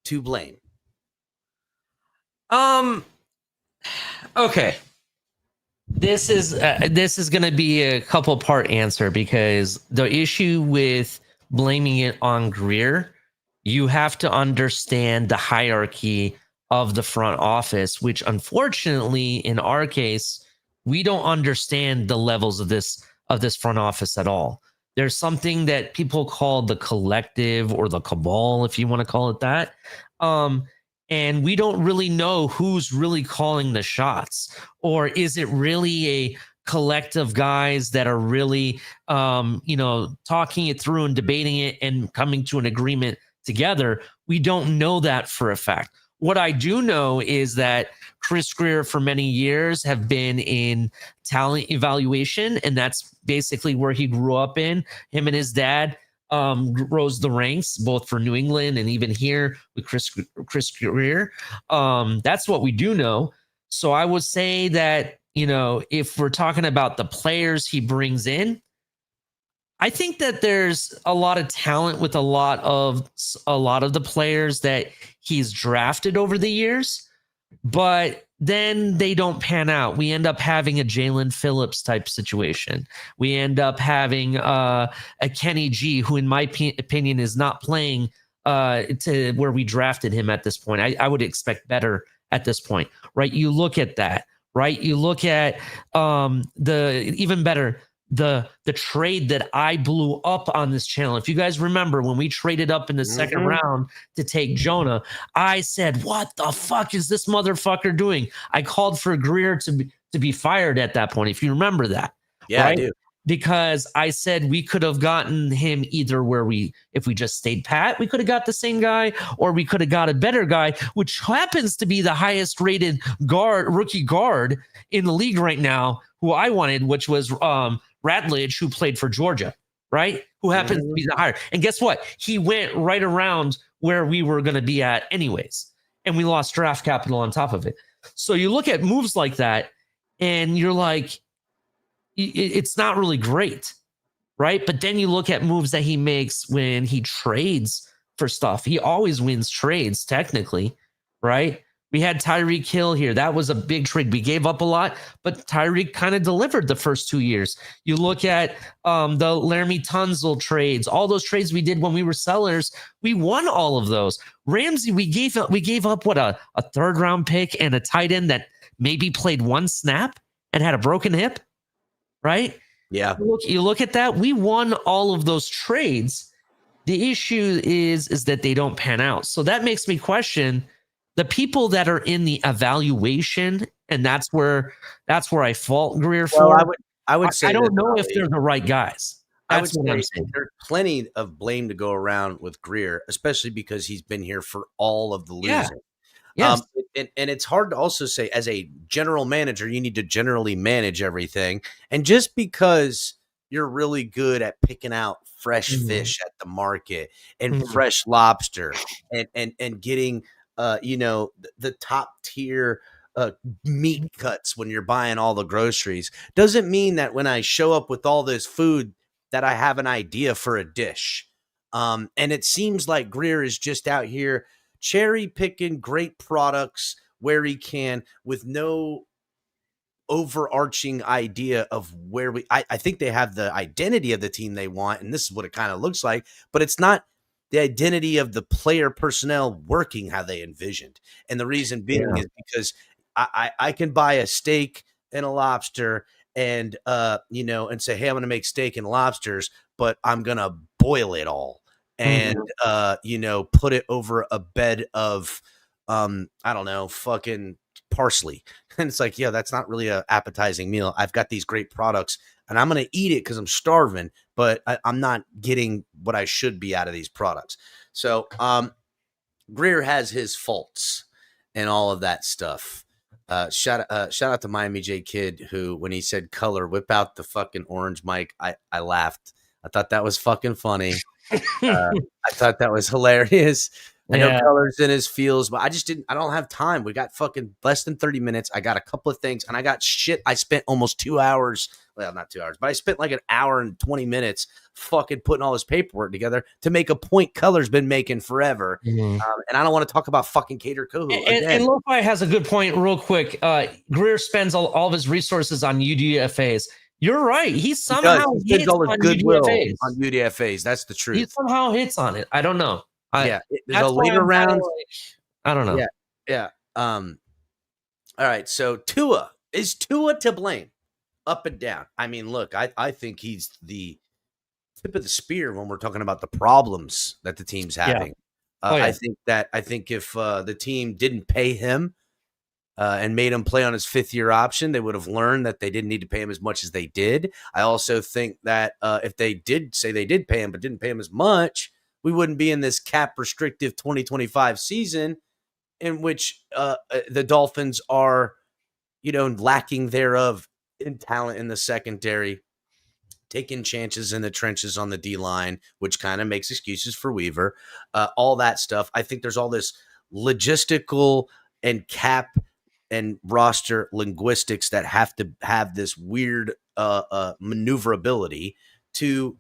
to blame? Okay. This is going to be a couple part answer, because the issue with blaming it on Grier, you have to understand the hierarchy of the front office, which unfortunately in our case, we don't understand the levels of this front office at all. There's something that people call the collective or the cabal, if you want to call it that. And we don't really know who's really calling the shots, or is it really a collective guys that are really, talking it through and debating it and coming to an agreement together. We don't know that for a fact. What I do know is that Chris Grier for many years have been in talent evaluation, and that's basically where he grew up in. Him and his dad rose the ranks, both for New England and even here with Chris Grier. That's what we do know. So I would say that, if we're talking about the players he brings in, I think that there's a lot of talent with a lot of the players that he's drafted over the years, but then they don't pan out. We end up having a Jalen Phillips type situation. We end up having a Kenny G, who in my opinion is not playing to where we drafted him at this point. I would expect better at this point, right? You look at that, right? You look at even better, the trade that I blew up on this channel. If you guys remember when we traded up in the second round to take Jonah, I said, "What the fuck is this motherfucker doing?" I called for Grier to be fired at that point. If you remember that, Yeah, right? I do. Because I said we could have gotten him either if we just stayed pat, we could have got the same guy, or we could have got a better guy, which happens to be the highest rated rookie guard in the league right now, who I wanted, which was Ratledge, who played for Georgia, right? Who happens to be the higher. And guess what? He went right around where we were going to be at anyways. And we lost draft capital on top of it. So you look at moves like that and you're like, it's not really great, right? But then you look at moves that he makes when he trades for stuff. He always wins trades, technically, right? We had Tyreek Hill here. That was a big trade. We gave up a lot, but Tyreek kind of delivered the first 2 years. You look at the Laramie Tunzel trades, all those trades we did when we were sellers. We won all of those. Ramsey, we gave up what, a third round pick and a tight end that maybe played one snap and had a broken hip. Right? Yeah. You look at that. We won all of those trades. The issue is that they don't pan out. So that makes me question the people that are in the evaluation, and that's where I fault Grier for. Well, I would say I don't know if they're the right guys. That's what I'm saying. There's plenty of blame to go around with Grier, especially because he's been here for all of the losing. Yeah. Yes. And it's hard to also say, as a general manager, you need to generally manage everything. And just because you're really good at picking out fresh fish at the market and fresh lobster and getting, the top tier meat cuts when you're buying all the groceries, doesn't mean that when I show up with all this food that I have an idea for a dish. And it seems like Grier is just out here cherry picking great products where he can, with no overarching idea of where I think they have the identity of the team they want, and this is what it kind of looks like, but it's not the identity of the player personnel working how they envisioned. And the reason being is because I can buy a steak and a lobster and and say, hey, I'm gonna make steak and lobsters, but I'm gonna boil it all and put it over a bed of I don't know, fucking parsley. And it's like, yeah, that's not really a appetizing meal. I've got these great products and I'm going to eat it because I'm starving, but I'm not getting what I should be out of these products. So Grier has his faults and all of that stuff. Shout out to Miami J Kid, who, when he said color, whip out the fucking orange mic, I laughed. I thought that was fucking funny. I thought that was hilarious. I know colors in his feels, but I don't have time. We got fucking less than 30 minutes. I got a couple of things and I got shit. I spent almost 2 hours. Well, not 2 hours, but I spent like an hour and 20 minutes fucking putting all this paperwork together to make a point Color's been making forever. And I don't want to talk about fucking Cater Kohu. And Lo-Fi has a good point real quick. Grier spends all of his resources on UDFAs. You're right. He somehow hits all his on goodwill UDFAs. on UDFAs. That's the truth. He somehow hits on it. I don't know. There's a later round. I don't know. Yeah. All right. So is Tua to blame? Up and down. I mean, look, I think he's the tip of the spear when we're talking about the problems that the team's having. I think if the team didn't pay him and made him play on his fifth-year option, they would have learned that they didn't need to pay him as much as they did. I also think that if they did say they did pay him but didn't pay him as much, we wouldn't be in this cap restrictive 2025 season in which the Dolphins are, lacking thereof in talent in the secondary, taking chances in the trenches on the D-line, which kind of makes excuses for Weaver, all that stuff. I think there's all this logistical and cap and roster linguistics that have to have this weird maneuverability to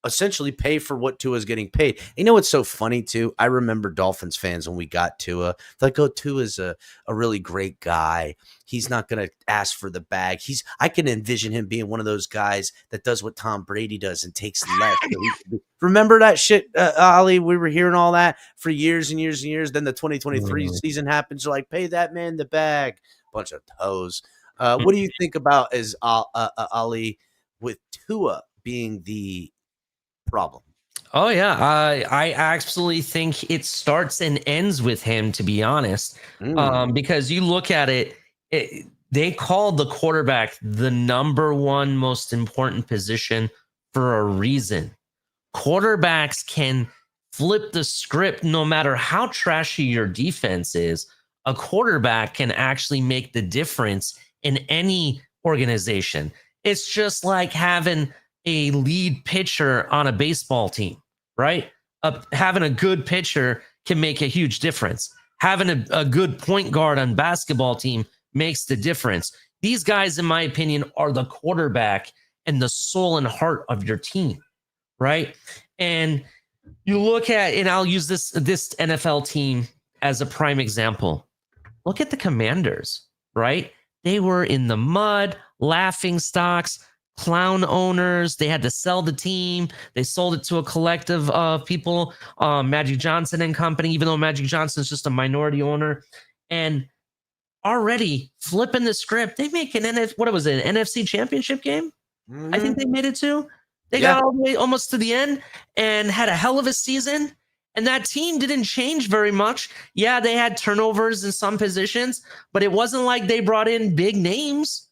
essentially pay for what Tua is getting paid. You know what's so funny too? I remember Dolphins fans when we got Tua, like, oh, Tua's a really great guy. He's not going to ask for the bag. I can envision him being one of those guys that does what Tom Brady does and takes less. Remember that shit, Ali? We were hearing all that for years and years and years. Then the 2023 season happens. You're like, pay that man the bag. Bunch of toes. What do you think about Ali? with Tua being the problem. Oh yeah, I absolutely think it starts and ends with him. To be honest, because you look at it, they called the quarterback the number one most important position for a reason. Quarterbacks can flip the script no matter how trashy your defense is. A quarterback can actually make the difference in any organization. It's just like having a lead pitcher on a baseball team, right? Having a good pitcher can make a huge difference. Having a good point guard on basketball team makes the difference. These guys, in my opinion, are the quarterback and the soul and heart of your team, right? And you look at, and I'll use this NFL team as a prime example. Look at the Commanders, right? They were in the mud, laughing stocks, clown owners. They had to sell the team. They sold it to a collective of people, Magic Johnson and company, even though Magic Johnson is just a minority owner. And already flipping the script, they make an NFC championship game. I think they made it to. They got all the way almost to the end and had a hell of a season. And that team didn't change very much. Yeah, they had turnovers in some positions, but it wasn't like they brought in big names.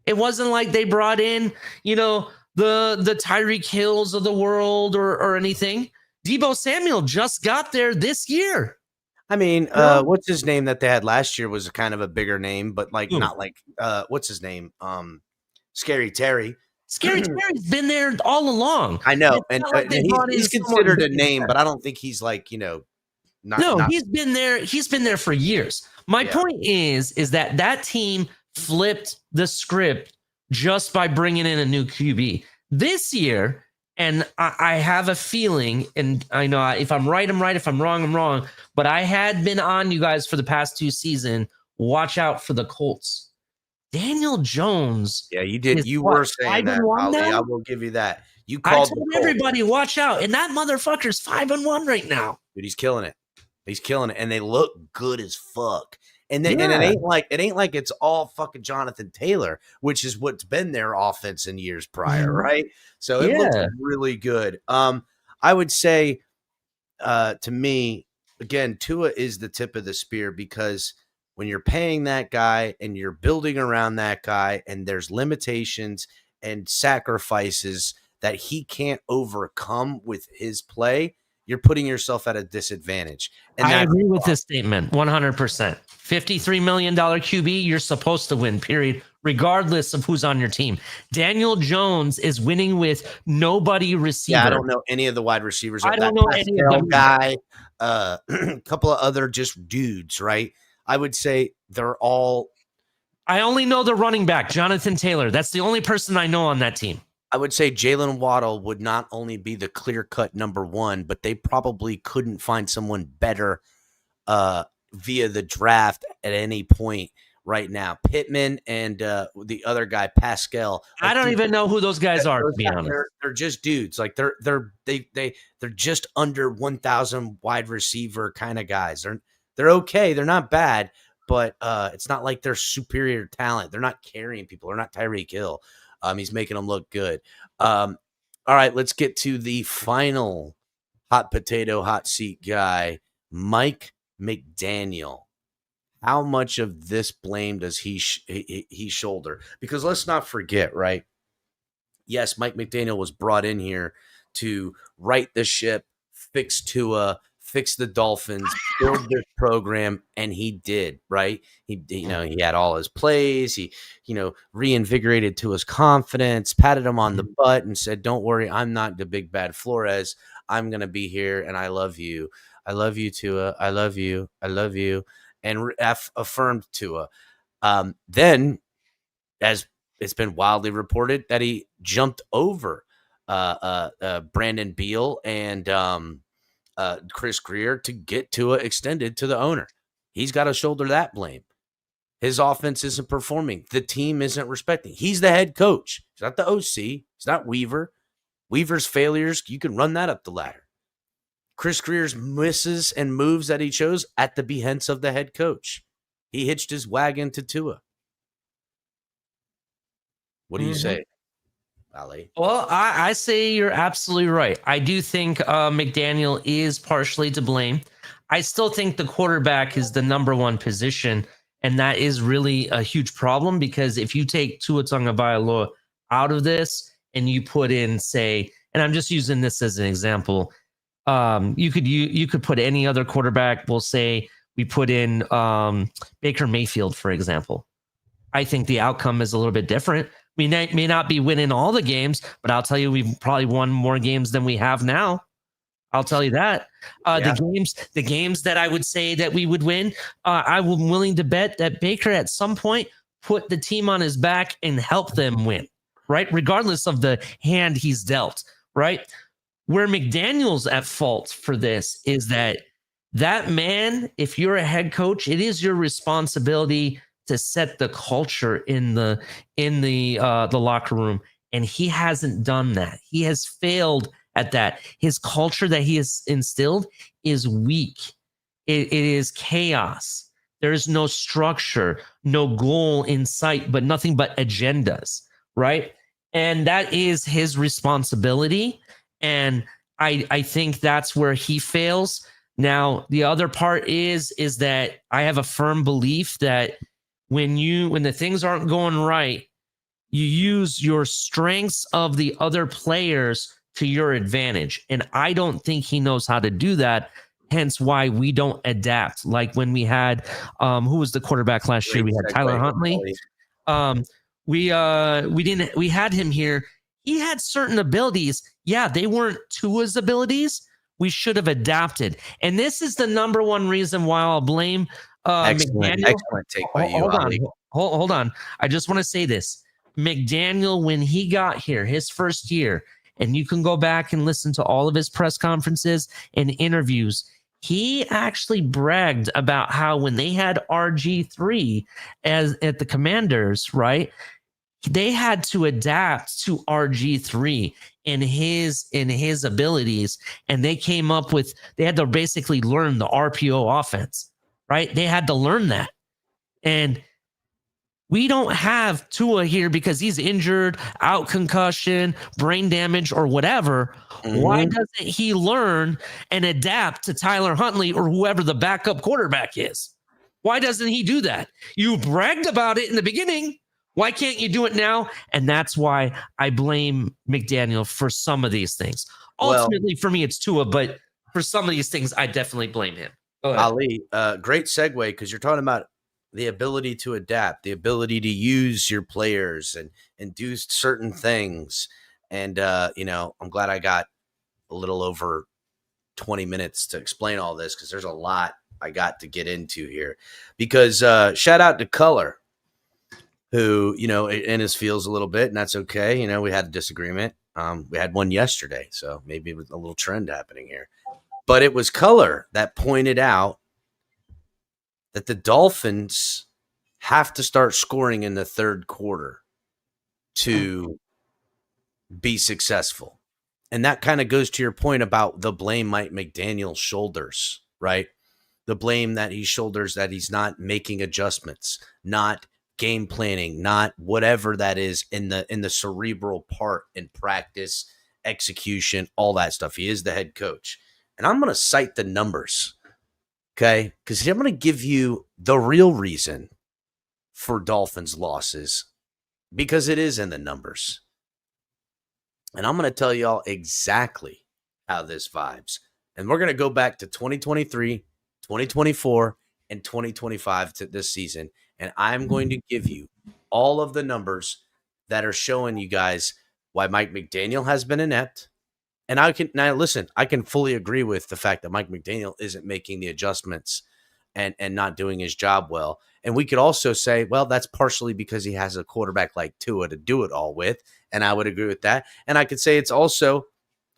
It wasn't like they brought in, the Tyreek Hills of the world or anything. Deebo Samuel just got there this year. I mean, what's his name that they had last year was kind of a bigger name, but not like what's his name? Scary Terry. Scary Terry's been there all along. I know, and he's considered a name, but I don't think he's he's been there. He's been there for years. My point is that team flipped the script just by bringing in a new QB this year. And I have a feeling, and I know if I'm right, I'm right. If I'm wrong, I'm wrong. But I had been on you guys for the past 2 seasons. Watch out for the Colts. Daniel Jones. Yeah, you did. You were saying that, Ali. I will give you that. You called. I told everybody, watch out. And that motherfucker's 5-1 right now. Dude, he's killing it. He's killing it. And they look good as fuck. And it ain't like it's all fucking Jonathan Taylor, which is what's been their offense in years prior, right? So it looks really good. I would say to me, again, Tua is the tip of the spear because when you're paying that guy and you're building around that guy and there's limitations and sacrifices that he can't overcome with his play, you're putting yourself at a disadvantage. And I agree with this statement 100%. $53 million QB, you're supposed to win, period, regardless of who's on your team. Daniel Jones is winning with nobody receiver. Yeah, I don't know any of the wide receivers. I don't know any of them. Guy, a couple of other just dudes, right? I would say they're all. I only know the running back, Jonathan Taylor. That's the only person I know on that team. I would say Jalen Waddle would not only be the clear-cut number one, but they probably couldn't find someone better via the draft at any point right now. Pittman and the other guy, Pascal. I don't even know who those guys are, to be honest. They're just dudes. Like they're just under 1,000 wide receiver kind of guys. They're okay. They're not bad, but it's not like they're superior talent. They're not carrying people. They're not Tyreek Hill. He's making them look good. All right, let's get to the final hot potato, hot seat guy, Mike McDaniel. How much of this blame does he shoulder? Because let's not forget, right? Yes, Mike McDaniel was brought in here to right the ship, fix Tua, fix the Dolphins, build this program, and he did, right? He had all his plays. He, reinvigorated Tua's confidence, patted him on the butt, and said, "Don't worry, I'm not the big bad Flores. I'm gonna be here, and I love you. I love you, Tua. I love you. I love you." And affirmed Tua. Then, as it's been wildly reported, that he jumped over Brandon Beal and Chris Grier to get Tua extended to the owner. He's got to shoulder that blame. His offense isn't performing. The team isn't respecting. He's the head coach. He's not the OC. He's not Weaver. Weaver's failures, you can run that up the ladder. Chris Grier's misses and moves that he chose at the behest of the head coach. He hitched his wagon to Tua. What do you say? Ali? Well, I say you're absolutely right. I do think McDaniel is partially to blame. I still think the quarterback is the number one position, and that is really a huge problem because if you take Tua Tagovailoa out of this and you put in, say, and I'm just using this as an example, you could put any other quarterback. We'll say we put in Baker Mayfield, for example. I think the outcome is a little bit different. We may not be winning all the games, but I'll tell you, we've probably won more games than we have now. I'll tell you that. The games that I would say that we would win, I'm willing to bet that Baker at some point put the team on his back and help them win, right? Regardless of the hand he's dealt, right? Where McDaniel's at fault for this is that man, if you're a head coach, it is your responsibility to set the culture in the locker room, and he hasn't done that. He has failed at that. His culture that he has instilled is weak. It is chaos. There is no structure, no goal in sight, but nothing but agendas, right? And that is his responsibility. And I think that's where he fails. Now, the other part is that I have a firm belief that when the things aren't going right, you use your strengths of the other players to your advantage. And I don't think he knows how to do that. Hence why we don't adapt. Like when we had, who was the quarterback last year? We had Tyler Huntley. We had him here. He had certain abilities. Yeah, they weren't Tua's abilities. We should have adapted. And this is the number one reason why I'll blame McDaniel. Excellent take by you, Ali. Hold on. I just want to say this. McDaniel, when he got here, his first year, and you can go back and listen to all of his press conferences and interviews, he actually bragged about how when they had RG3 at the Commanders, right, they had to adapt to RG3 in his abilities, and they had to basically learn the RPO offense, right? They had to learn that. And we don't have Tua here because he's injured, out concussion, brain damage, or whatever. Mm-hmm. Why doesn't he learn and adapt to Tyler Huntley or whoever the backup quarterback is? Why doesn't he do that? You bragged about it in the beginning. Why can't you do it now? And that's why I blame McDaniel for some of these things. Ultimately, for me, it's Tua, but for some of these things, I definitely blame him. Ali, great segue because you're talking about the ability to adapt, the ability to use your players and do certain things. And, I'm glad I got a little over 20 minutes to explain all this because there's a lot I got to get into here. Because shout out to Color, who, in his feels a little bit, and that's okay. We had a disagreement. We had one yesterday, so maybe it was a little trend happening here. But it was Color that pointed out that the Dolphins have to start scoring in the third quarter to be successful. And that kind of goes to your point about the blame Mike McDaniel's shoulders, right? The blame that he shoulders that he's not making adjustments, not game planning, not whatever that is in the cerebral part in practice, execution, all that stuff. He is the head coach. And I'm going to cite the numbers, okay? Because I'm going to give you the real reason for Dolphins losses because it is in the numbers. And I'm going to tell y'all exactly how this vibes. And we're going to go back to 2023, 2024, and 2025 to this season. And I'm going to give you all of the numbers that are showing you guys why Mike McDaniel has been inept. And I can fully agree with the fact that Mike McDaniel isn't making the adjustments and not doing his job well. And we could also say, well, that's partially because he has a quarterback like Tua to do it all with. And I would agree with that. And I could say it's also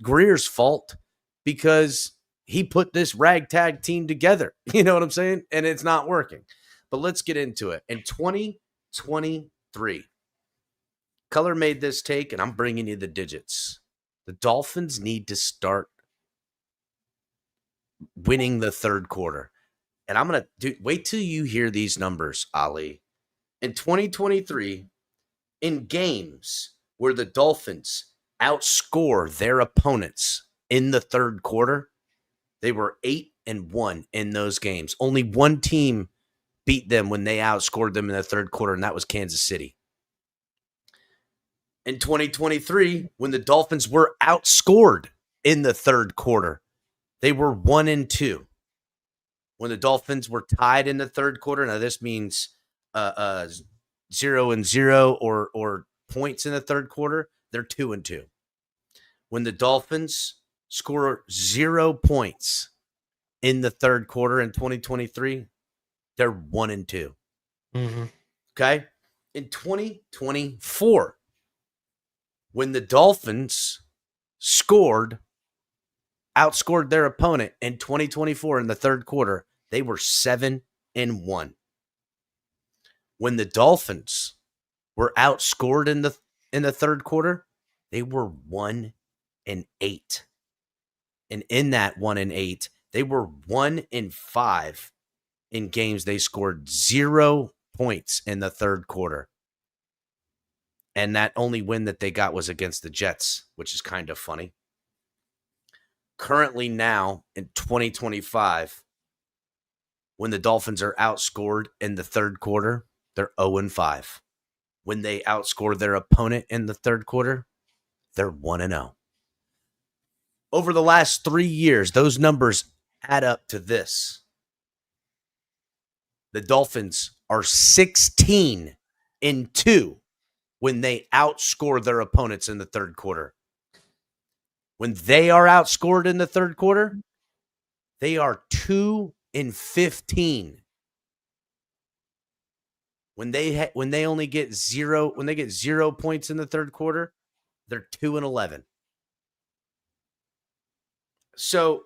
Grier's fault because he put this ragtag team together. You know what I'm saying? And it's not working. But let's get into it. In 2023, Color made this take, and I'm bringing you the digits. The Dolphins need to start winning the third quarter. And I'm going to wait till you hear these numbers, Ali. In 2023, in games where the Dolphins outscore their opponents in the third quarter, they were 8-1 in those games. Only one team beat them when they outscored them in the third quarter, and that was Kansas City. In 2023, when the Dolphins were outscored in the third quarter, they were 1-2. When the Dolphins were tied in the third quarter, now this means 0-0 or points in the third quarter, they're 2-2. When the Dolphins score 0 points in the third quarter in 2023, they're 1-2. Mm-hmm. Okay. In 2024, when the Dolphins outscored their opponent in 2024 in the third quarter, they were 7-1. When the Dolphins were outscored in the third quarter, they were 1-8. And in that 1-8, they were 1-5 in games they scored 0 points in the third quarter. And that only win that they got was against the Jets, which is kind of funny. Currently now in 2025, when the Dolphins are outscored in the third quarter, they're 0-5. When they outscore their opponent in the third quarter, they're 1-0. Over the last 3 years, those numbers add up to this. The Dolphins are 16-2 when they outscore their opponents in the third quarter. When they are outscored in the third quarter, they are 2-15. When they only get 0 points in the third quarter, they're 2-11. So,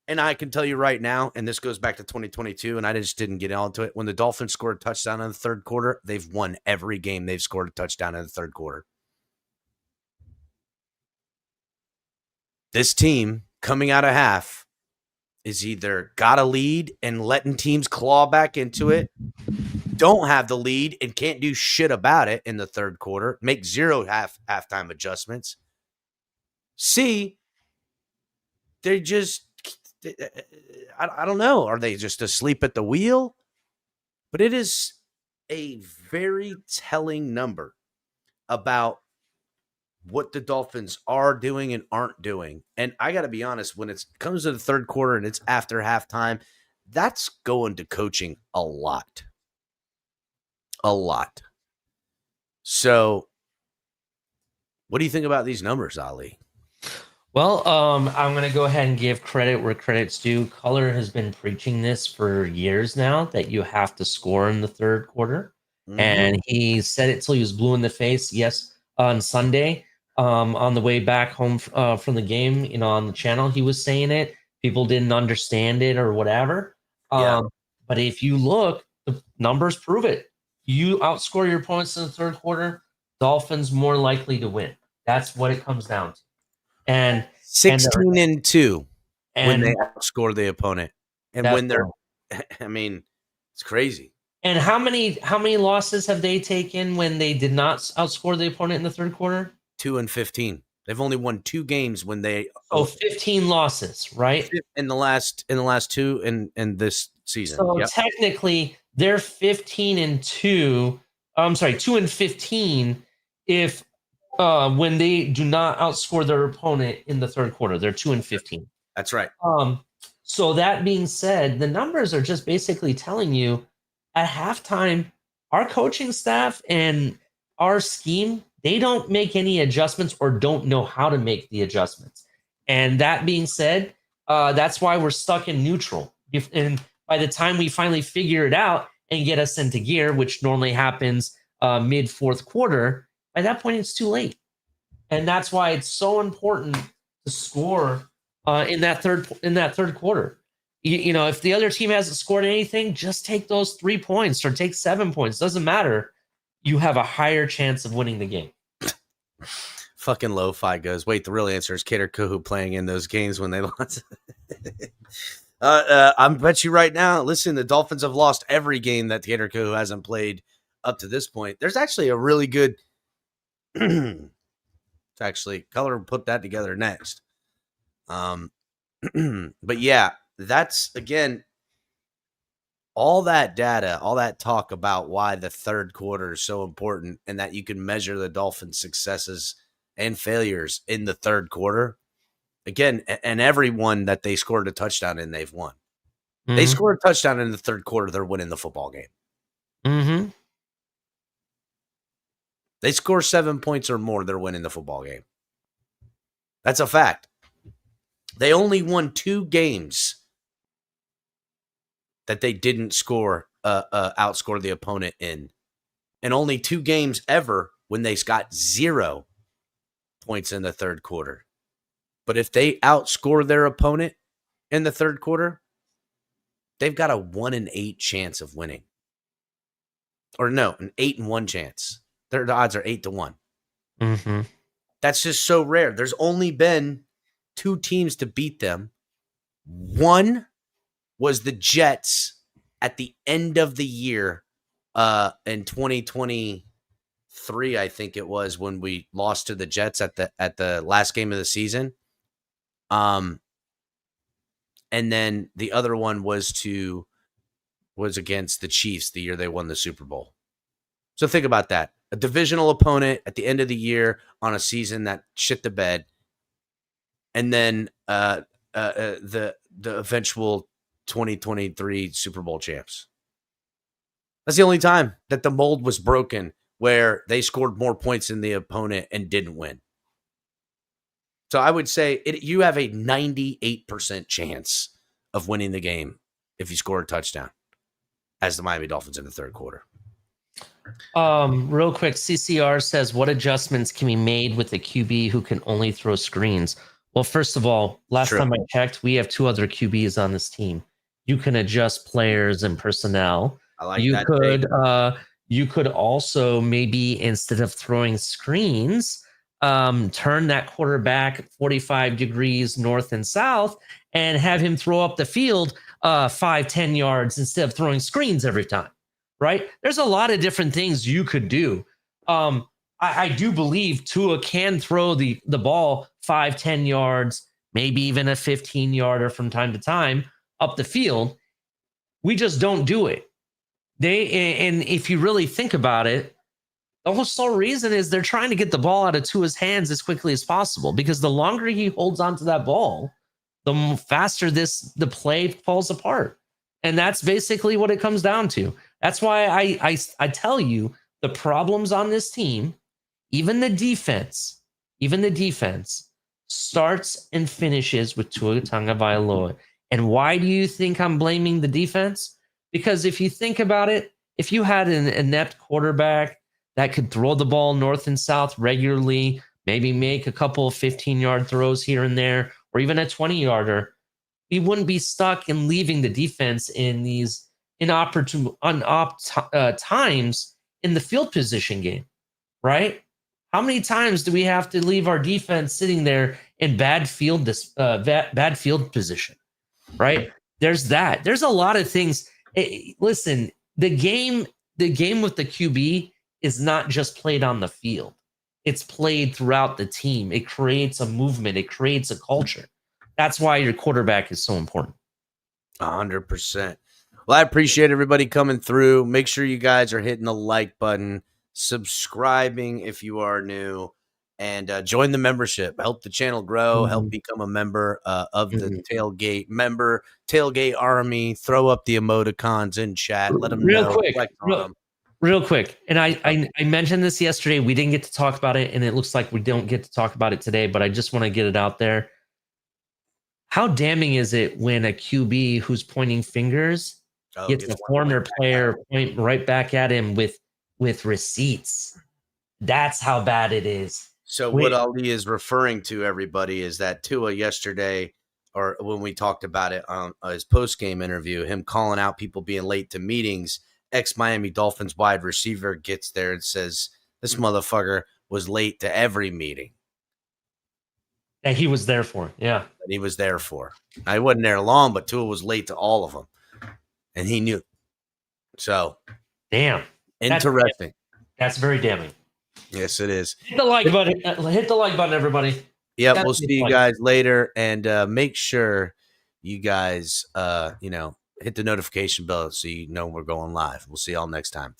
and I can tell you right now, and this goes back to 2022, and I just didn't get onto it. When the Dolphins scored a touchdown in the third quarter, they've won every game they've scored a touchdown in the third quarter. This team coming out of half is either got a lead and letting teams claw back into it, don't have the lead and can't do shit about it in the third quarter, make 0 halftime adjustments. C, they just, I don't know. Are they just asleep at the wheel? But it is a very telling number about what the Dolphins are doing and aren't doing. And I got to be honest, when it comes to the third quarter and it's after halftime, that's going to coaching a lot. A lot. So what do you think about these numbers, Ali? Well, I'm going to go ahead and give credit where credit's due. Color has been preaching this for years now, that you have to score in the third quarter. Mm-hmm. And he said it till he was blue in the face. Yes, on Sunday, on the way back home from the game, on the channel, he was saying it. People didn't understand it or whatever. Yeah. But if you look, the numbers prove it. You outscore your opponents in the third quarter, Dolphins more likely to win. That's what it comes down to. And 16-2 when they outscore the opponent, and when they're, I mean, it's crazy. And how many losses have they taken when they did not outscore the opponent in the third quarter? 2-15. They've only won 2 games when they. 15 losses, right? In the last 2 in this season. So technically, they're 15-2. I'm sorry, 2-15. If when they do not outscore their opponent in the third quarter, they're 2-15. That's right. So that being said, the numbers are just basically telling you at halftime, our coaching staff and our scheme, they don't make any adjustments or don't know how to make the adjustments. And that being said, that's why we're stuck in neutral. And by the time we finally figure it out and get us into gear, which normally happens mid fourth quarter, by that point, it's too late. And that's why it's so important to score in that third quarter. If the other team hasn't scored anything, just take those 3 points or take 7 points. Doesn't matter. You have a higher chance of winning the game. Fucking Lo-Fi goes, wait, the real answer is Kader Kuhu playing in those games when they lost. I bet you right now, listen, the Dolphins have lost every game that Kader Kuhu hasn't played up to this point. There's actually a really good It's actually Color put that together next. But yeah, that's again all that data, all that talk about why the third quarter is so important and that you can measure the Dolphins' successes and failures in the third quarter. Again, and everyone that they scored a touchdown in, they've won. Mm-hmm. They score a touchdown in the third quarter, they're winning the football game. Mm-hmm. They score 7 points or more, they're winning the football game. That's a fact. They only won 2 games that they didn't outscore the opponent in. And only 2 games ever when they got 0 points in the third quarter. But if they outscore their opponent in the third quarter, they've got a 1 in 8 chance of winning. Or no, an 8 in 1 chance. The odds are 8 to 1. Mm-hmm. That's just so rare. There's only been 2 teams to beat them. One was the Jets at the end of the year in 2023, I think it was, when we lost to the Jets at the last game of the season. And then the other one was against the Chiefs the year they won the Super Bowl. So think about that. A divisional opponent at the end of the year on a season that shit the bed. And then the eventual 2023 Super Bowl champs. That's the only time that the mold was broken where they scored more points than the opponent and didn't win. So I would say you have a 98% chance of winning the game if you score a touchdown as the Miami Dolphins in the third quarter. Real quick, CCR says, what adjustments can be made with a QB who can only throw screens? Well, first of all, last time I checked, we have 2 other QBs on this team. You can adjust players and personnel. I like that. You could also maybe, instead of throwing screens, turn that quarterback 45 degrees north and south and have him throw up the field 5-10 yards instead of throwing screens every time. Right? There's a lot of different things you could do. I do believe Tua can throw the ball 5-10 yards, maybe even a 15-yarder from time to time up the field. We just don't do it. And if you really think about it, the whole sole reason is they're trying to get the ball out of Tua's hands as quickly as possible, because the longer he holds onto that ball, the faster the play falls apart. And that's basically what it comes down to. That's why I tell you, the problems on this team, even the defense starts and finishes with Tua Tagovailoa. And why do you think I'm blaming the defense? Because if you think about it, if you had an inept quarterback that could throw the ball north and south regularly, maybe make a couple of 15-yard throws here and there, or even a 20-yarder, we wouldn't be stuck in leaving the defense in these inopportune times in the field position game, right? How many times do we have to leave our defense sitting there in bad field position, right? There's that. There's a lot of things. Listen, the game with the QB is not just played on the field. It's played throughout the team. It creates a movement. It creates a culture. That's why your quarterback is so important. 100%. Well, I appreciate everybody coming through. Make sure you guys are hitting the like button, subscribing if you are new, and join the membership. Help the channel grow. Help become a member of the Tailgate Army. Throw up the emoticons in chat. Let them know. Real quick. And I mentioned this yesterday. We didn't get to talk about it, and it looks like we don't get to talk about it today, but I just want to get it out there. How damning is it when a QB who's pointing fingers gets a former player point right back at him with receipts? That's how bad it is. So what Ali is referring to, everybody, is that Tua yesterday, or when we talked about it on his post-game interview, him calling out people being late to meetings, ex-Miami Dolphins wide receiver gets there and says, this motherfucker was late to every meeting. That he was there for, yeah. That he was there for. I wasn't there long, but Tua was late to all of them. And he knew. So. Damn. Interesting. That's very damning. Yes, it is. Hit the like button. Hit the like button, everybody. Yep, we'll see you guys later, and make sure you guys, hit the notification bell so you know we're going live. We'll see y'all next time.